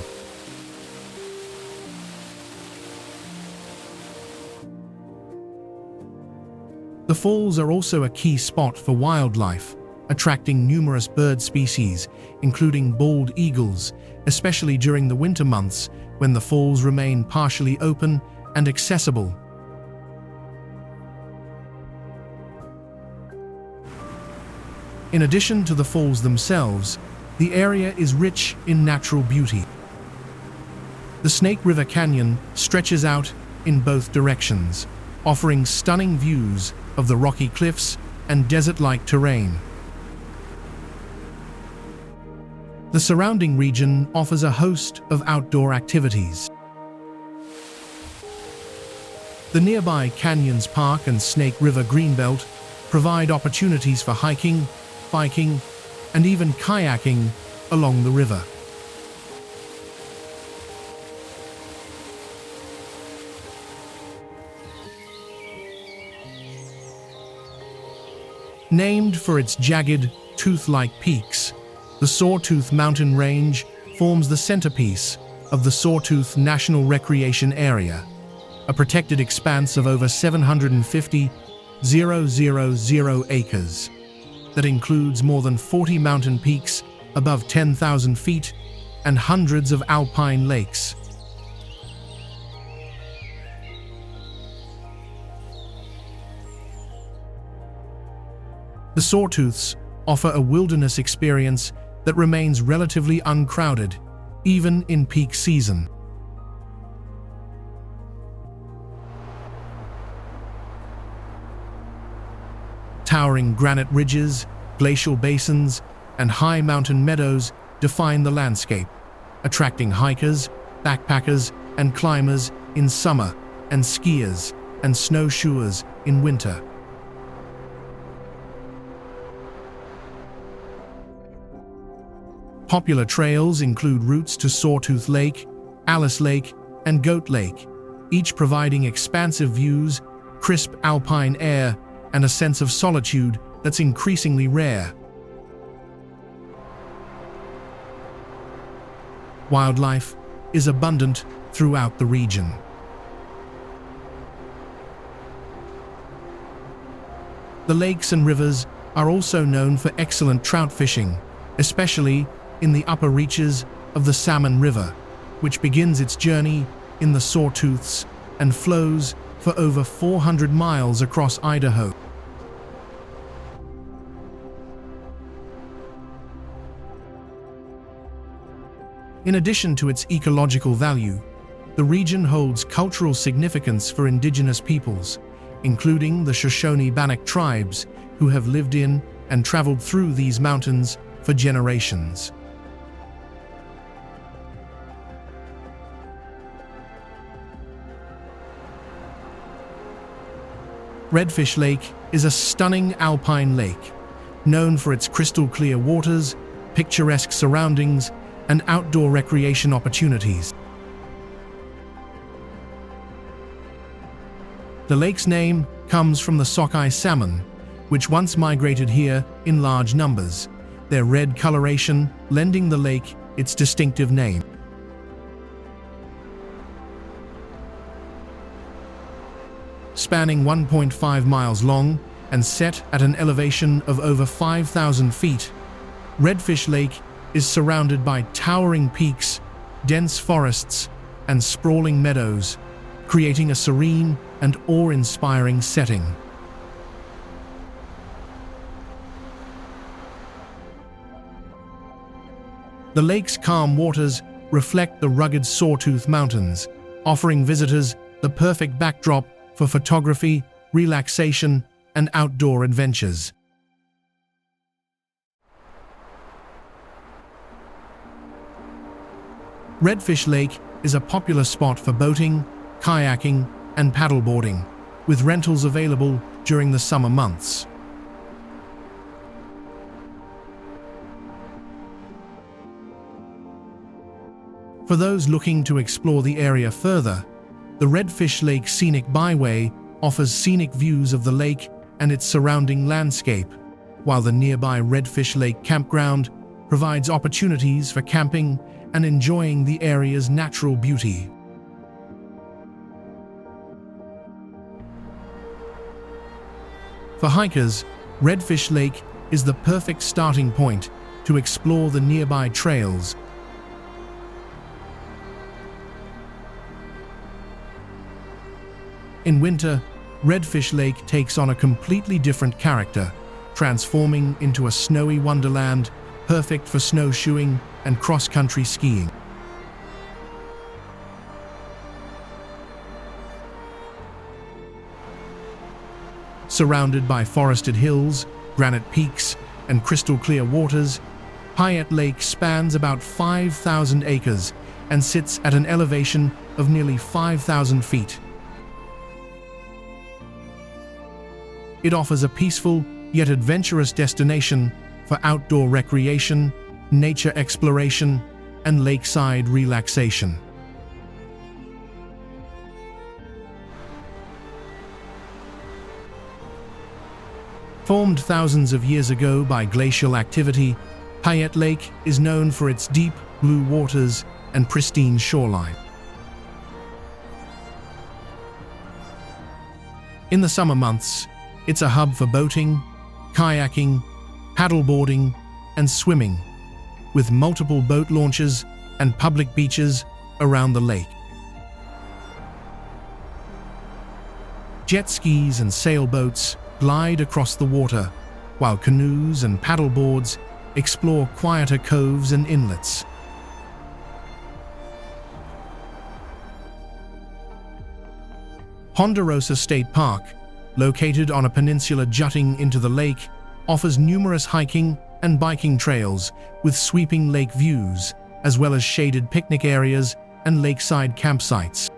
Speaker 1: The falls are also a key spot for wildlife, attracting numerous bird species, including bald eagles, especially during the winter months when the falls remain partially open and accessible. In addition to the falls themselves, the area is rich in natural beauty. The Snake River Canyon stretches out in both directions, offering stunning views of the rocky cliffs and desert-like terrain. The surrounding region offers a host of outdoor activities. The nearby Canyons Park and Snake River Greenbelt provide opportunities for hiking, biking, and even kayaking along the river. Named for its jagged, tooth-like peaks, the Sawtooth Mountain Range forms the centerpiece of the Sawtooth National Recreation Area, a protected expanse of over 750,000 acres that includes more than 40 mountain peaks above 10,000 feet and hundreds of alpine lakes. The Sawtooths offer a wilderness experience that remains relatively uncrowded, even in peak season. Towering granite ridges, glacial basins, and high mountain meadows define the landscape, attracting hikers, backpackers, and climbers in summer, and skiers and snowshoers in winter. Popular trails include routes to Sawtooth Lake, Alice Lake, and Goat Lake, each providing expansive views, crisp alpine air, and a sense of solitude that's increasingly rare. Wildlife is abundant throughout the region. The lakes and rivers are also known for excellent trout fishing, especially in the upper reaches of the Salmon River, which begins its journey in the Sawtooths and flows for over 400 miles across Idaho. In addition to its ecological value, the region holds cultural significance for indigenous peoples, including the Shoshone-Bannock tribes who have lived in and traveled through these mountains for generations. Redfish Lake is a stunning alpine lake, known for its crystal-clear waters, picturesque surroundings, and outdoor recreation opportunities. The lake's name comes from the sockeye salmon, which once migrated here in large numbers, their red coloration lending the lake its distinctive name. Spanning 1.5 miles long and set at an elevation of over 5,000 feet, Redfish Lake is surrounded by towering peaks, dense forests, and sprawling meadows, creating a serene and awe-inspiring setting. The lake's calm waters reflect the rugged Sawtooth Mountains, offering visitors the perfect backdrop for photography, relaxation, and outdoor adventures. Redfish Lake is a popular spot for boating, kayaking, and paddleboarding, with rentals available during the summer months. For those looking to explore the area further, the Redfish Lake Scenic Byway offers scenic views of the lake and its surrounding landscape, while the nearby Redfish Lake Campground provides opportunities for camping and enjoying the area's natural beauty. For hikers, Redfish Lake is the perfect starting point to explore the nearby trails. In winter, Redfish Lake takes on a completely different character, transforming into a snowy wonderland perfect for snowshoeing and cross-country skiing. Surrounded by forested hills, granite peaks, and crystal-clear waters, Payette Lake spans about 5,000 acres and sits at an elevation of nearly 5,000 feet. It offers a peaceful yet adventurous destination for outdoor recreation, nature exploration, and lakeside relaxation. Formed thousands of years ago by glacial activity, Payette Lake is known for its deep blue waters and pristine shoreline. In the summer months, it's a hub for boating, kayaking, paddleboarding, and swimming, with multiple boat launches and public beaches around the lake. Jet skis and sailboats glide across the water, while canoes and paddleboards explore quieter coves and inlets. Ponderosa State Park, located on a peninsula jutting into the lake, offers numerous hiking and biking trails with sweeping lake views, as well as shaded picnic areas and lakeside campsites.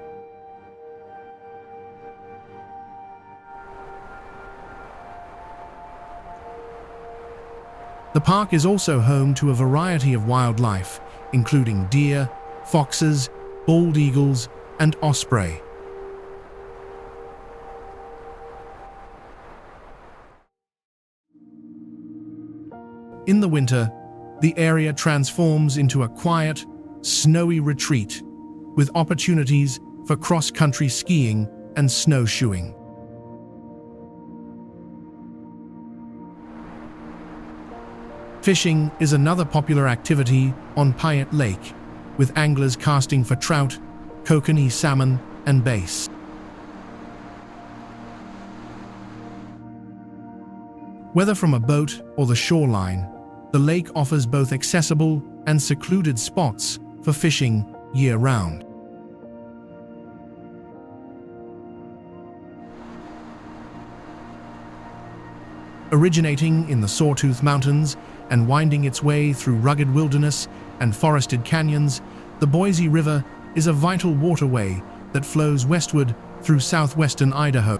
Speaker 1: The park is also home to a variety of wildlife, including deer, foxes, bald eagles, and osprey. In the winter, the area transforms into a quiet, snowy retreat, with opportunities for cross-country skiing and snowshoeing. Fishing is another popular activity on Payette Lake, with anglers casting for trout, kokanee salmon, and bass. Whether from a boat or the shoreline, the lake offers both accessible and secluded spots for fishing year-round. Originating in the Sawtooth Mountains and winding its way through rugged wilderness and forested canyons, the Boise River is a vital waterway that flows westward through southwestern Idaho.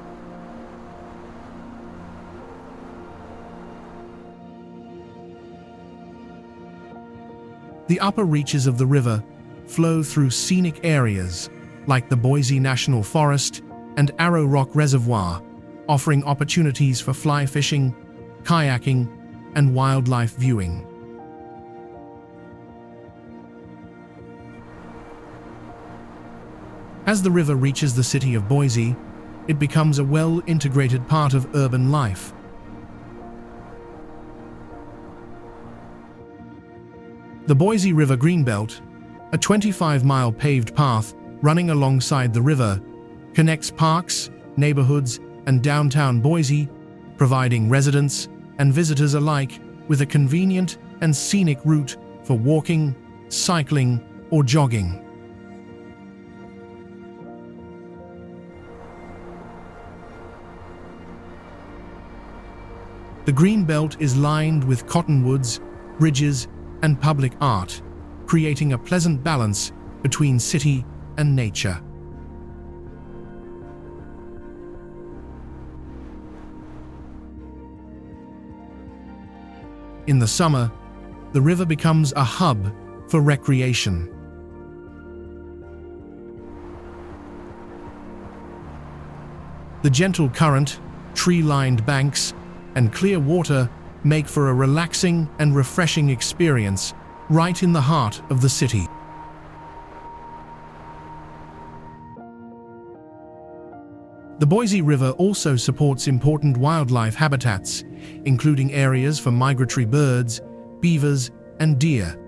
Speaker 1: The upper reaches of the river flow through scenic areas like the Boise National Forest and Arrow Rock Reservoir, offering opportunities for fly fishing, kayaking, and wildlife viewing. As the river reaches the city of Boise, it becomes a well-integrated part of urban life. The Boise River Greenbelt, a 25-mile paved path running alongside the river, connects parks, neighborhoods, and downtown Boise, providing residents and visitors alike with a convenient and scenic route for walking, cycling, or jogging. The Greenbelt is lined with cottonwoods, bridges, and public art, creating a pleasant balance between city and nature. In the summer, the river becomes a hub for recreation. The gentle current, tree-lined banks, and clear water make for a relaxing and refreshing experience right in the heart of the city. The Boise River also supports important wildlife habitats, including areas for migratory birds, beavers, and deer.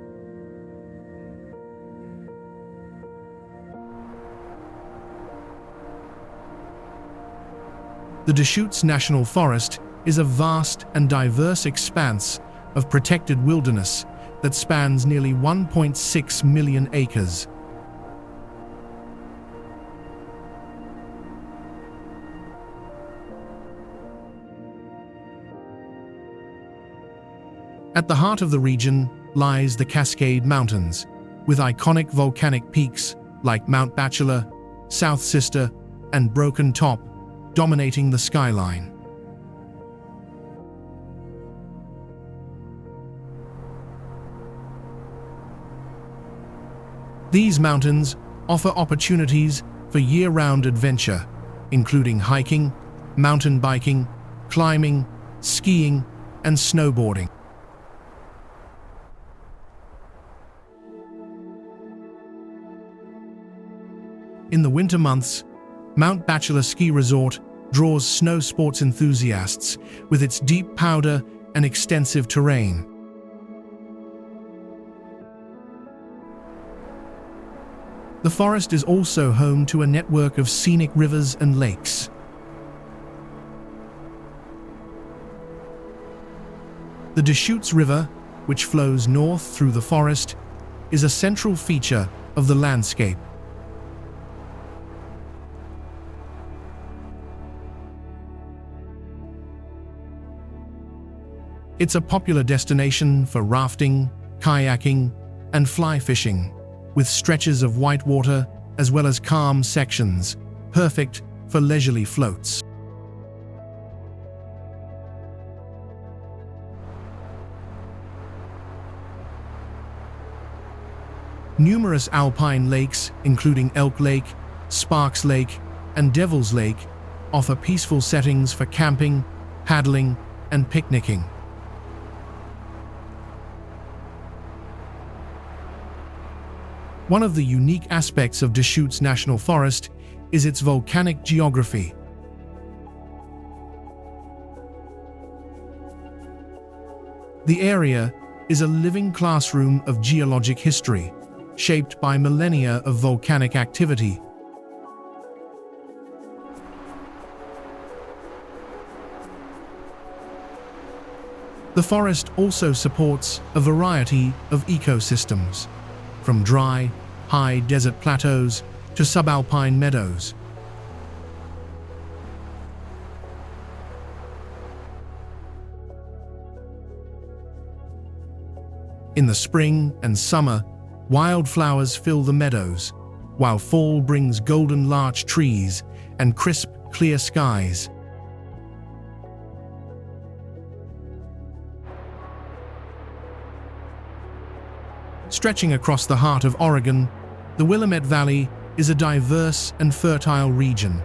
Speaker 1: The Deschutes National Forest is a vast and diverse expanse of protected wilderness that spans nearly 1.6 million acres. At the heart of the region lies the Cascade Mountains, with iconic volcanic peaks like Mount Bachelor, South Sister, and Broken Top dominating the skyline. These mountains offer opportunities for year-round adventure, including hiking, mountain biking, climbing, skiing, and snowboarding. In the winter months, Mount Bachelor Ski Resort draws snow sports enthusiasts with its deep powder and extensive terrain. The forest is also home to a network of scenic rivers and lakes. The Deschutes River, which flows north through the forest, is a central feature of the landscape. It's a popular destination for rafting, kayaking, and fly fishing, with stretches of white water as well as calm sections, perfect for leisurely floats. Numerous alpine lakes, including Elk Lake, Sparks Lake, and Devil's Lake, offer peaceful settings for camping, paddling, and picnicking. One of the unique aspects of Deschutes National Forest is its volcanic geography. The area is a living classroom of geologic history, shaped by millennia of volcanic activity. The forest also supports a variety of ecosystems, from dry, high desert plateaus to subalpine meadows. In the spring and summer, wildflowers fill the meadows, while fall brings golden larch trees and crisp, clear skies. Stretching across the heart of Oregon, the Willamette Valley is a diverse and fertile region,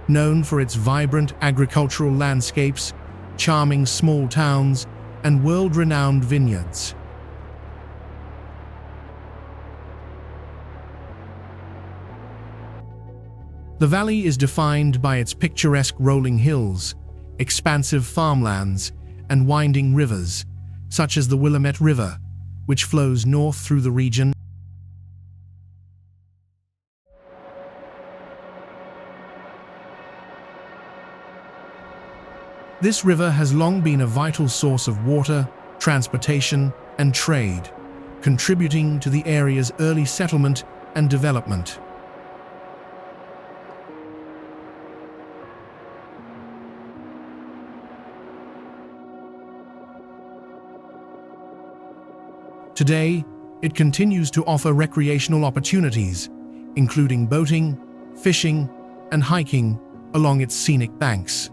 Speaker 1: known for its vibrant agricultural landscapes, charming small towns, and world-renowned vineyards. The valley is defined by its picturesque rolling hills, expansive farmlands, and winding rivers, such as the Willamette River, which flows north through the region. This river has long been a vital source of water, transportation, and trade, contributing to the area's early settlement and development. Today, it continues to offer recreational opportunities, including boating, fishing, and hiking along its scenic banks.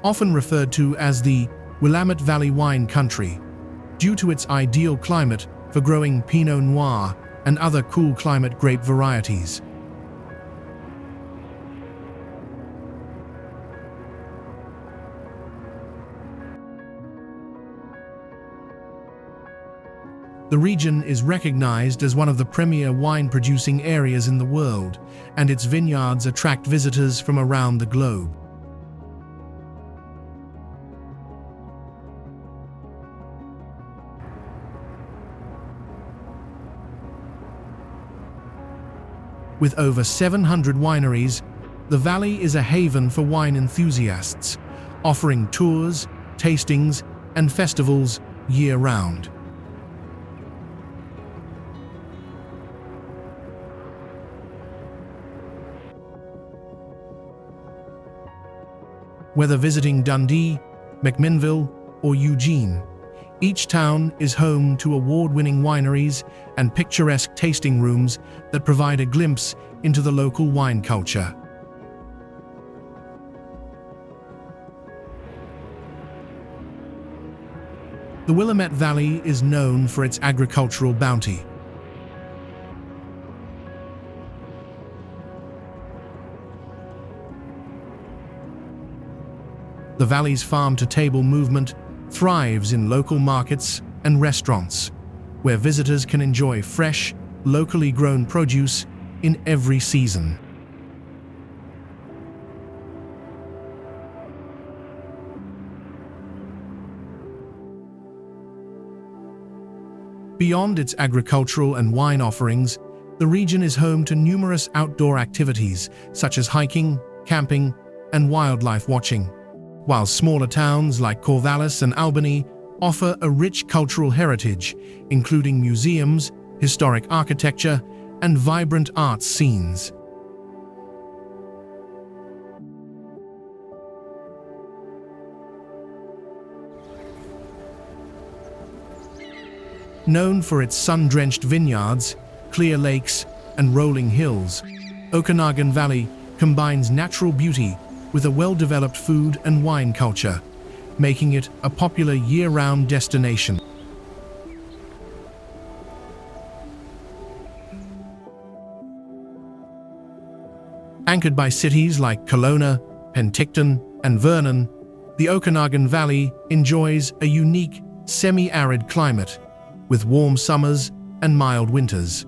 Speaker 1: Often referred to as the Willamette Valley wine country, due to its ideal climate for growing Pinot Noir and other cool climate grape varieties. The region is recognized as one of the premier wine-producing areas in the world, and its vineyards attract visitors from around the globe. With over 700 wineries, the valley is a haven for wine enthusiasts, offering tours, tastings, and festivals year-round. Whether visiting Dundee, McMinnville, or Eugene, each town is home to award-winning wineries and picturesque tasting rooms that provide a glimpse into the local wine culture. The Willamette Valley is known for its agricultural bounty. The valley's farm-to-table movement thrives in local markets and restaurants, where visitors can enjoy fresh, locally grown produce in every season. Beyond its agricultural and wine offerings, the region is home to numerous outdoor activities such as hiking, camping, and wildlife watching, while smaller towns like Corvallis and Albany offer a rich cultural heritage, including museums, historic architecture, and vibrant arts scenes. Known for its sun-drenched vineyards, clear lakes, and rolling hills, Okanagan Valley combines natural beauty with a well-developed food and wine culture, making it a popular year-round destination. Anchored by cities like Kelowna, Penticton, and Vernon, the Okanagan Valley enjoys a unique, semi-arid climate, with warm summers and mild winters.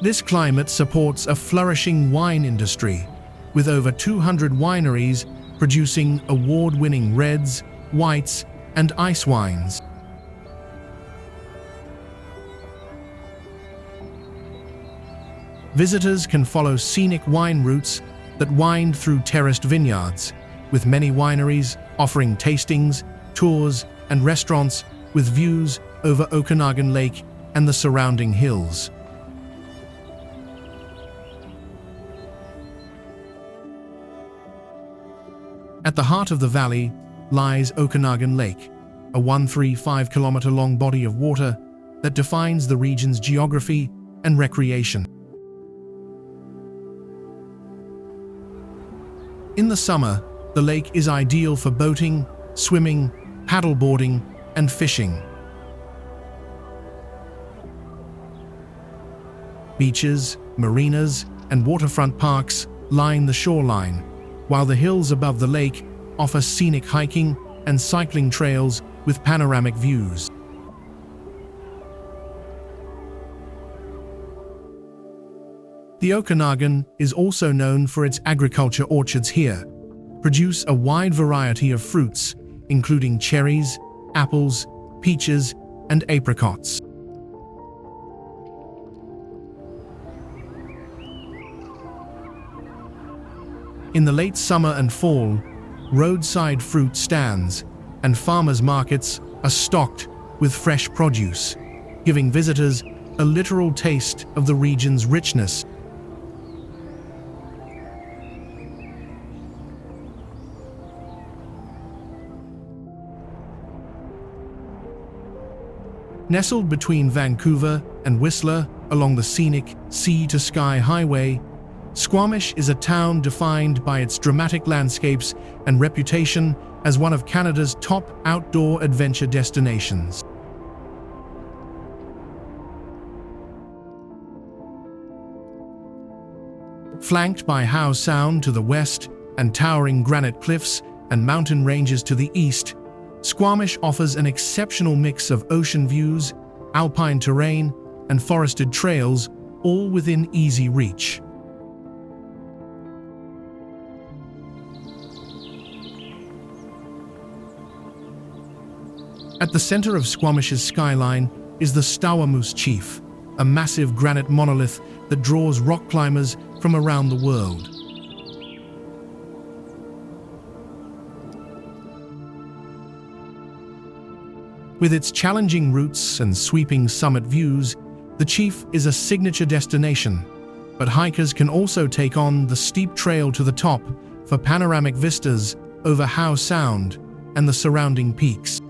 Speaker 1: This climate supports a flourishing wine industry, with over 200 wineries producing award-winning reds, whites, and ice wines. Visitors can follow scenic wine routes that wind through terraced vineyards, with many wineries offering tastings, tours, and restaurants with views over Okanagan Lake and the surrounding hills. At the heart of the valley lies Okanagan Lake, a 135-kilometer-long body of water that defines the region's geography and recreation. In the summer, the lake is ideal for boating, swimming, paddleboarding, and fishing. Beaches, marinas, and waterfront parks line the shoreline, while the hills above the lake offer scenic hiking and cycling trails with panoramic views. The Okanagan is also known for its agriculture orchards here, produce a wide variety of fruits, including cherries, apples, peaches, and apricots. In the late summer and fall, roadside fruit stands and farmers' markets are stocked with fresh produce, giving visitors a literal taste of the region's richness. Nestled between Vancouver and Whistler along the scenic Sea-to-Sky Highway, Squamish is a town defined by its dramatic landscapes and reputation as one of Canada's top outdoor adventure destinations. Flanked by Howe Sound to the west and towering granite cliffs and mountain ranges to the east, Squamish offers an exceptional mix of ocean views, alpine terrain, and forested trails, all within easy reach. At the center of Squamish's skyline is the Stawamoose Chief, a massive granite monolith that draws rock climbers from around the world. With its challenging routes and sweeping summit views, the Chief is a signature destination, but hikers can also take on the steep trail to the top for panoramic vistas over Howe Sound and the surrounding peaks.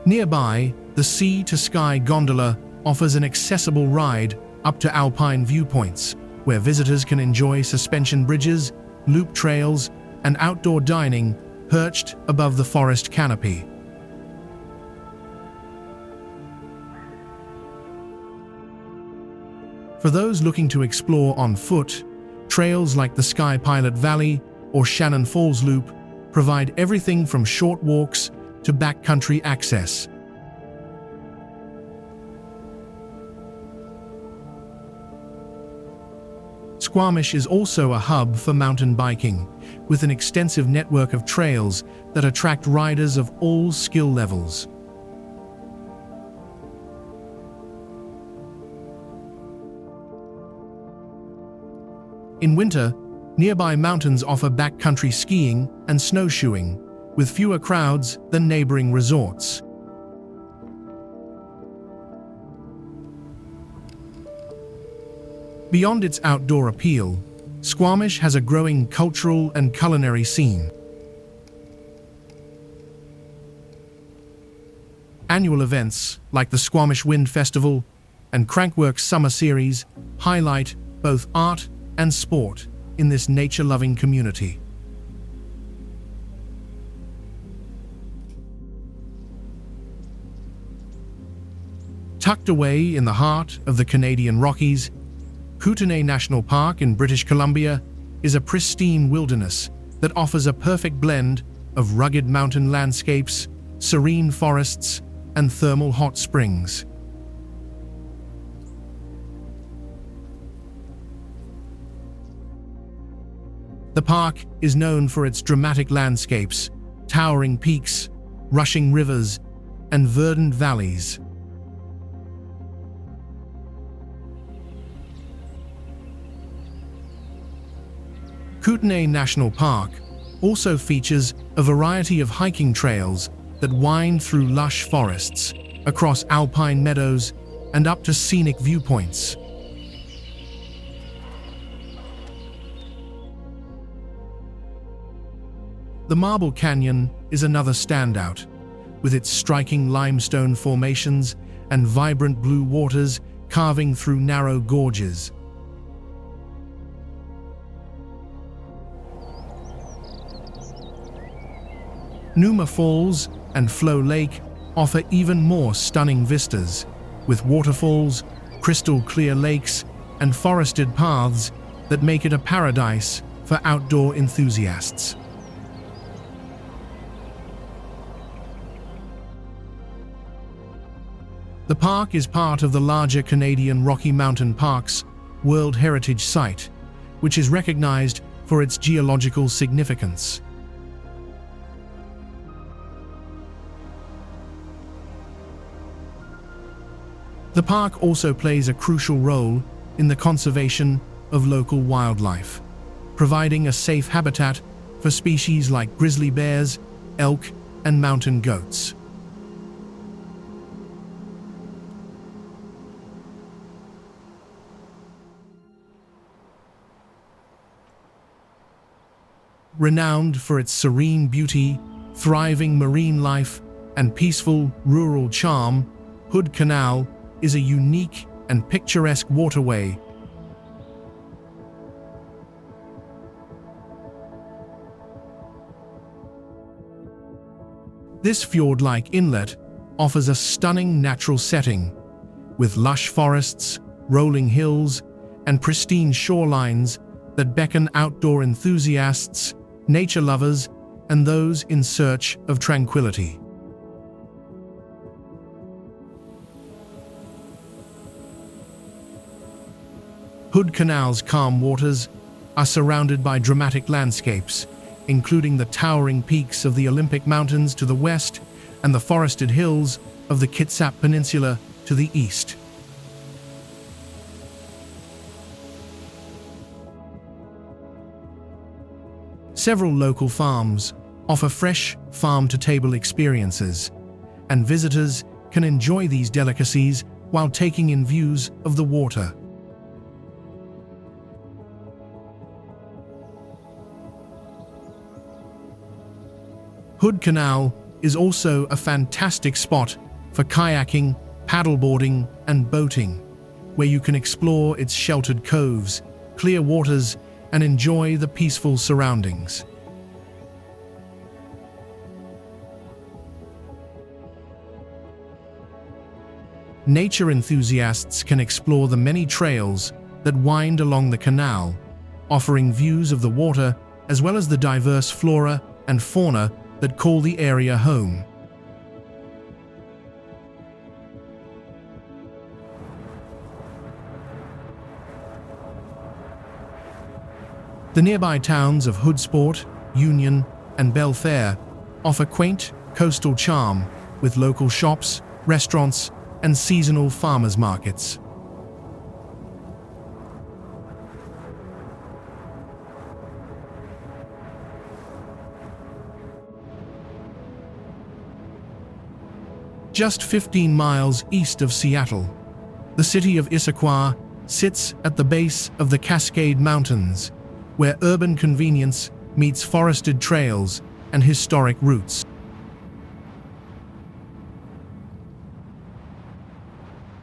Speaker 1: Nearby, the Sea to Sky gondola offers an accessible ride up to alpine viewpoints, where visitors can enjoy suspension bridges, loop trails, and outdoor dining perched above the forest canopy. For those looking to explore on foot, trails like the Sky Pilot Valley or Shannon Falls Loop provide everything from short walks to backcountry access. Squamish is also a hub for mountain biking, with an extensive network of trails that attract riders of all skill levels. In winter, nearby mountains offer backcountry skiing and snowshoeing, with fewer crowds than neighboring resorts. Beyond its outdoor appeal, Squamish has a growing cultural and culinary scene. Annual events like the Squamish Wind Festival and Crankworks Summer Series highlight both art and sport in this nature-loving community. Tucked away in the heart of the Canadian Rockies, Kootenay National Park in British Columbia is a pristine wilderness that offers a perfect blend of rugged mountain landscapes, serene forests, and thermal hot springs. The park is known for its dramatic landscapes, towering peaks, rushing rivers, and verdant valleys. Kootenay National Park also features a variety of hiking trails that wind through lush forests, across alpine meadows, and up to scenic viewpoints. The Marble Canyon is another standout, with its striking limestone formations and vibrant blue waters carving through narrow gorges. Numa Falls and Flow Lake offer even more stunning vistas, with waterfalls, crystal-clear lakes, and forested paths that make it a paradise for outdoor enthusiasts. The park is part of the larger Canadian Rocky Mountain Parks World Heritage Site, which is recognized for its geological significance. The park also plays a crucial role in the conservation of local wildlife, providing a safe habitat for species like grizzly bears, elk, and mountain goats. Renowned for its serene beauty, thriving marine life, and peaceful rural charm, Hood Canal is a unique and picturesque waterway. This fjord-like inlet offers a stunning natural setting, with lush forests, rolling hills, and pristine shorelines that beckon outdoor enthusiasts, nature lovers, and those in search of tranquility. Hood Canal's calm waters are surrounded by dramatic landscapes, including the towering peaks of the Olympic Mountains to the west and the forested hills of the Kitsap Peninsula to the east. Several local farms offer fresh farm-to-table experiences, and visitors can enjoy these delicacies while taking in views of the water. Hood Canal is also a fantastic spot for kayaking, paddleboarding, and boating, where you can explore its sheltered coves, clear waters, and enjoy the peaceful surroundings. Nature enthusiasts can explore the many trails that wind along the canal, offering views of the water as well as the diverse flora and fauna that call the area home. The nearby towns of Hoodsport, Union, and Belfair offer quaint coastal charm with local shops, restaurants, and seasonal farmers markets. Just 15 miles east of Seattle, the city of Issaquah sits at the base of the Cascade Mountains, where urban convenience meets forested trails and historic routes.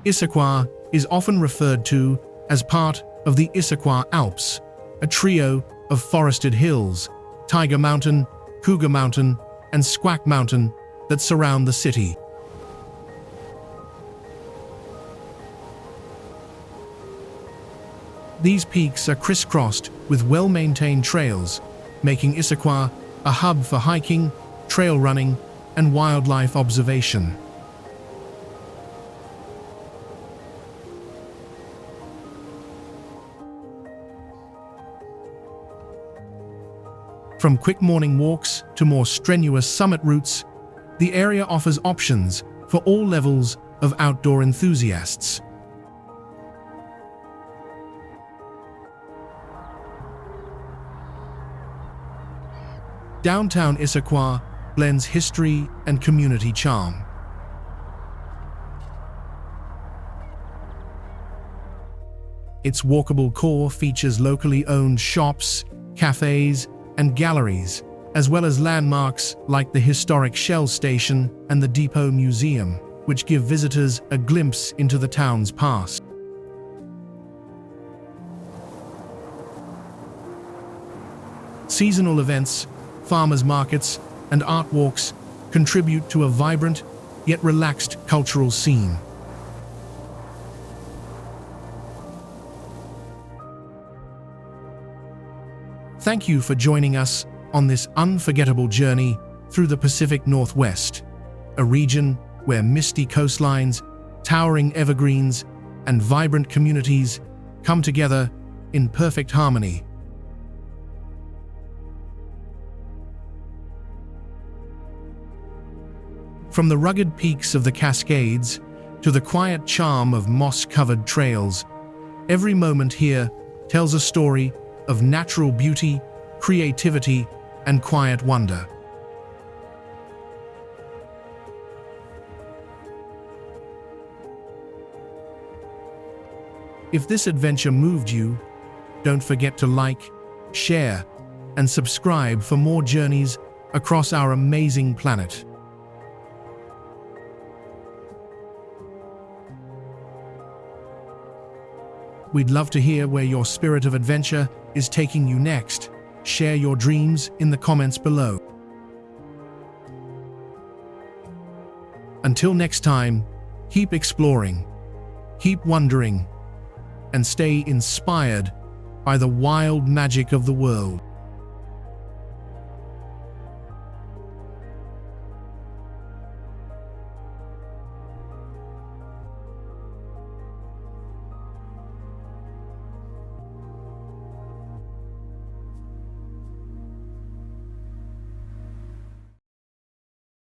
Speaker 1: Issaquah is often referred to as part of the Issaquah Alps, a trio of forested hills, Tiger Mountain, Cougar Mountain, and Squack Mountain that surround the city. These peaks are crisscrossed with well-maintained trails, making Issaquah a hub for hiking, trail running, and wildlife observation. From quick morning walks to more strenuous summit routes, the area offers options for all levels of outdoor enthusiasts. Downtown Issaquah blends history and community charm. Its walkable core features locally owned shops, cafes, and galleries, as well as landmarks like the historic Shell Station and the Depot Museum, which give visitors a glimpse into the town's past. Seasonal events, farmers markets, and art walks contribute to a vibrant yet relaxed cultural scene. Thank you for joining us on this unforgettable journey through the Pacific Northwest, a region where misty coastlines, towering evergreens, and vibrant communities come together in perfect harmony. From the rugged peaks of the Cascades to the quiet charm of moss-covered trails, every moment here tells a story of natural beauty, creativity, and quiet wonder. If this adventure moved you, don't forget to like, share, and subscribe for more journeys across our amazing planet. We'd love to hear where your spirit of adventure is taking you next. Share your dreams in the comments below. Until next time, keep exploring, Keep wondering and stay inspired by the wild magic of the world.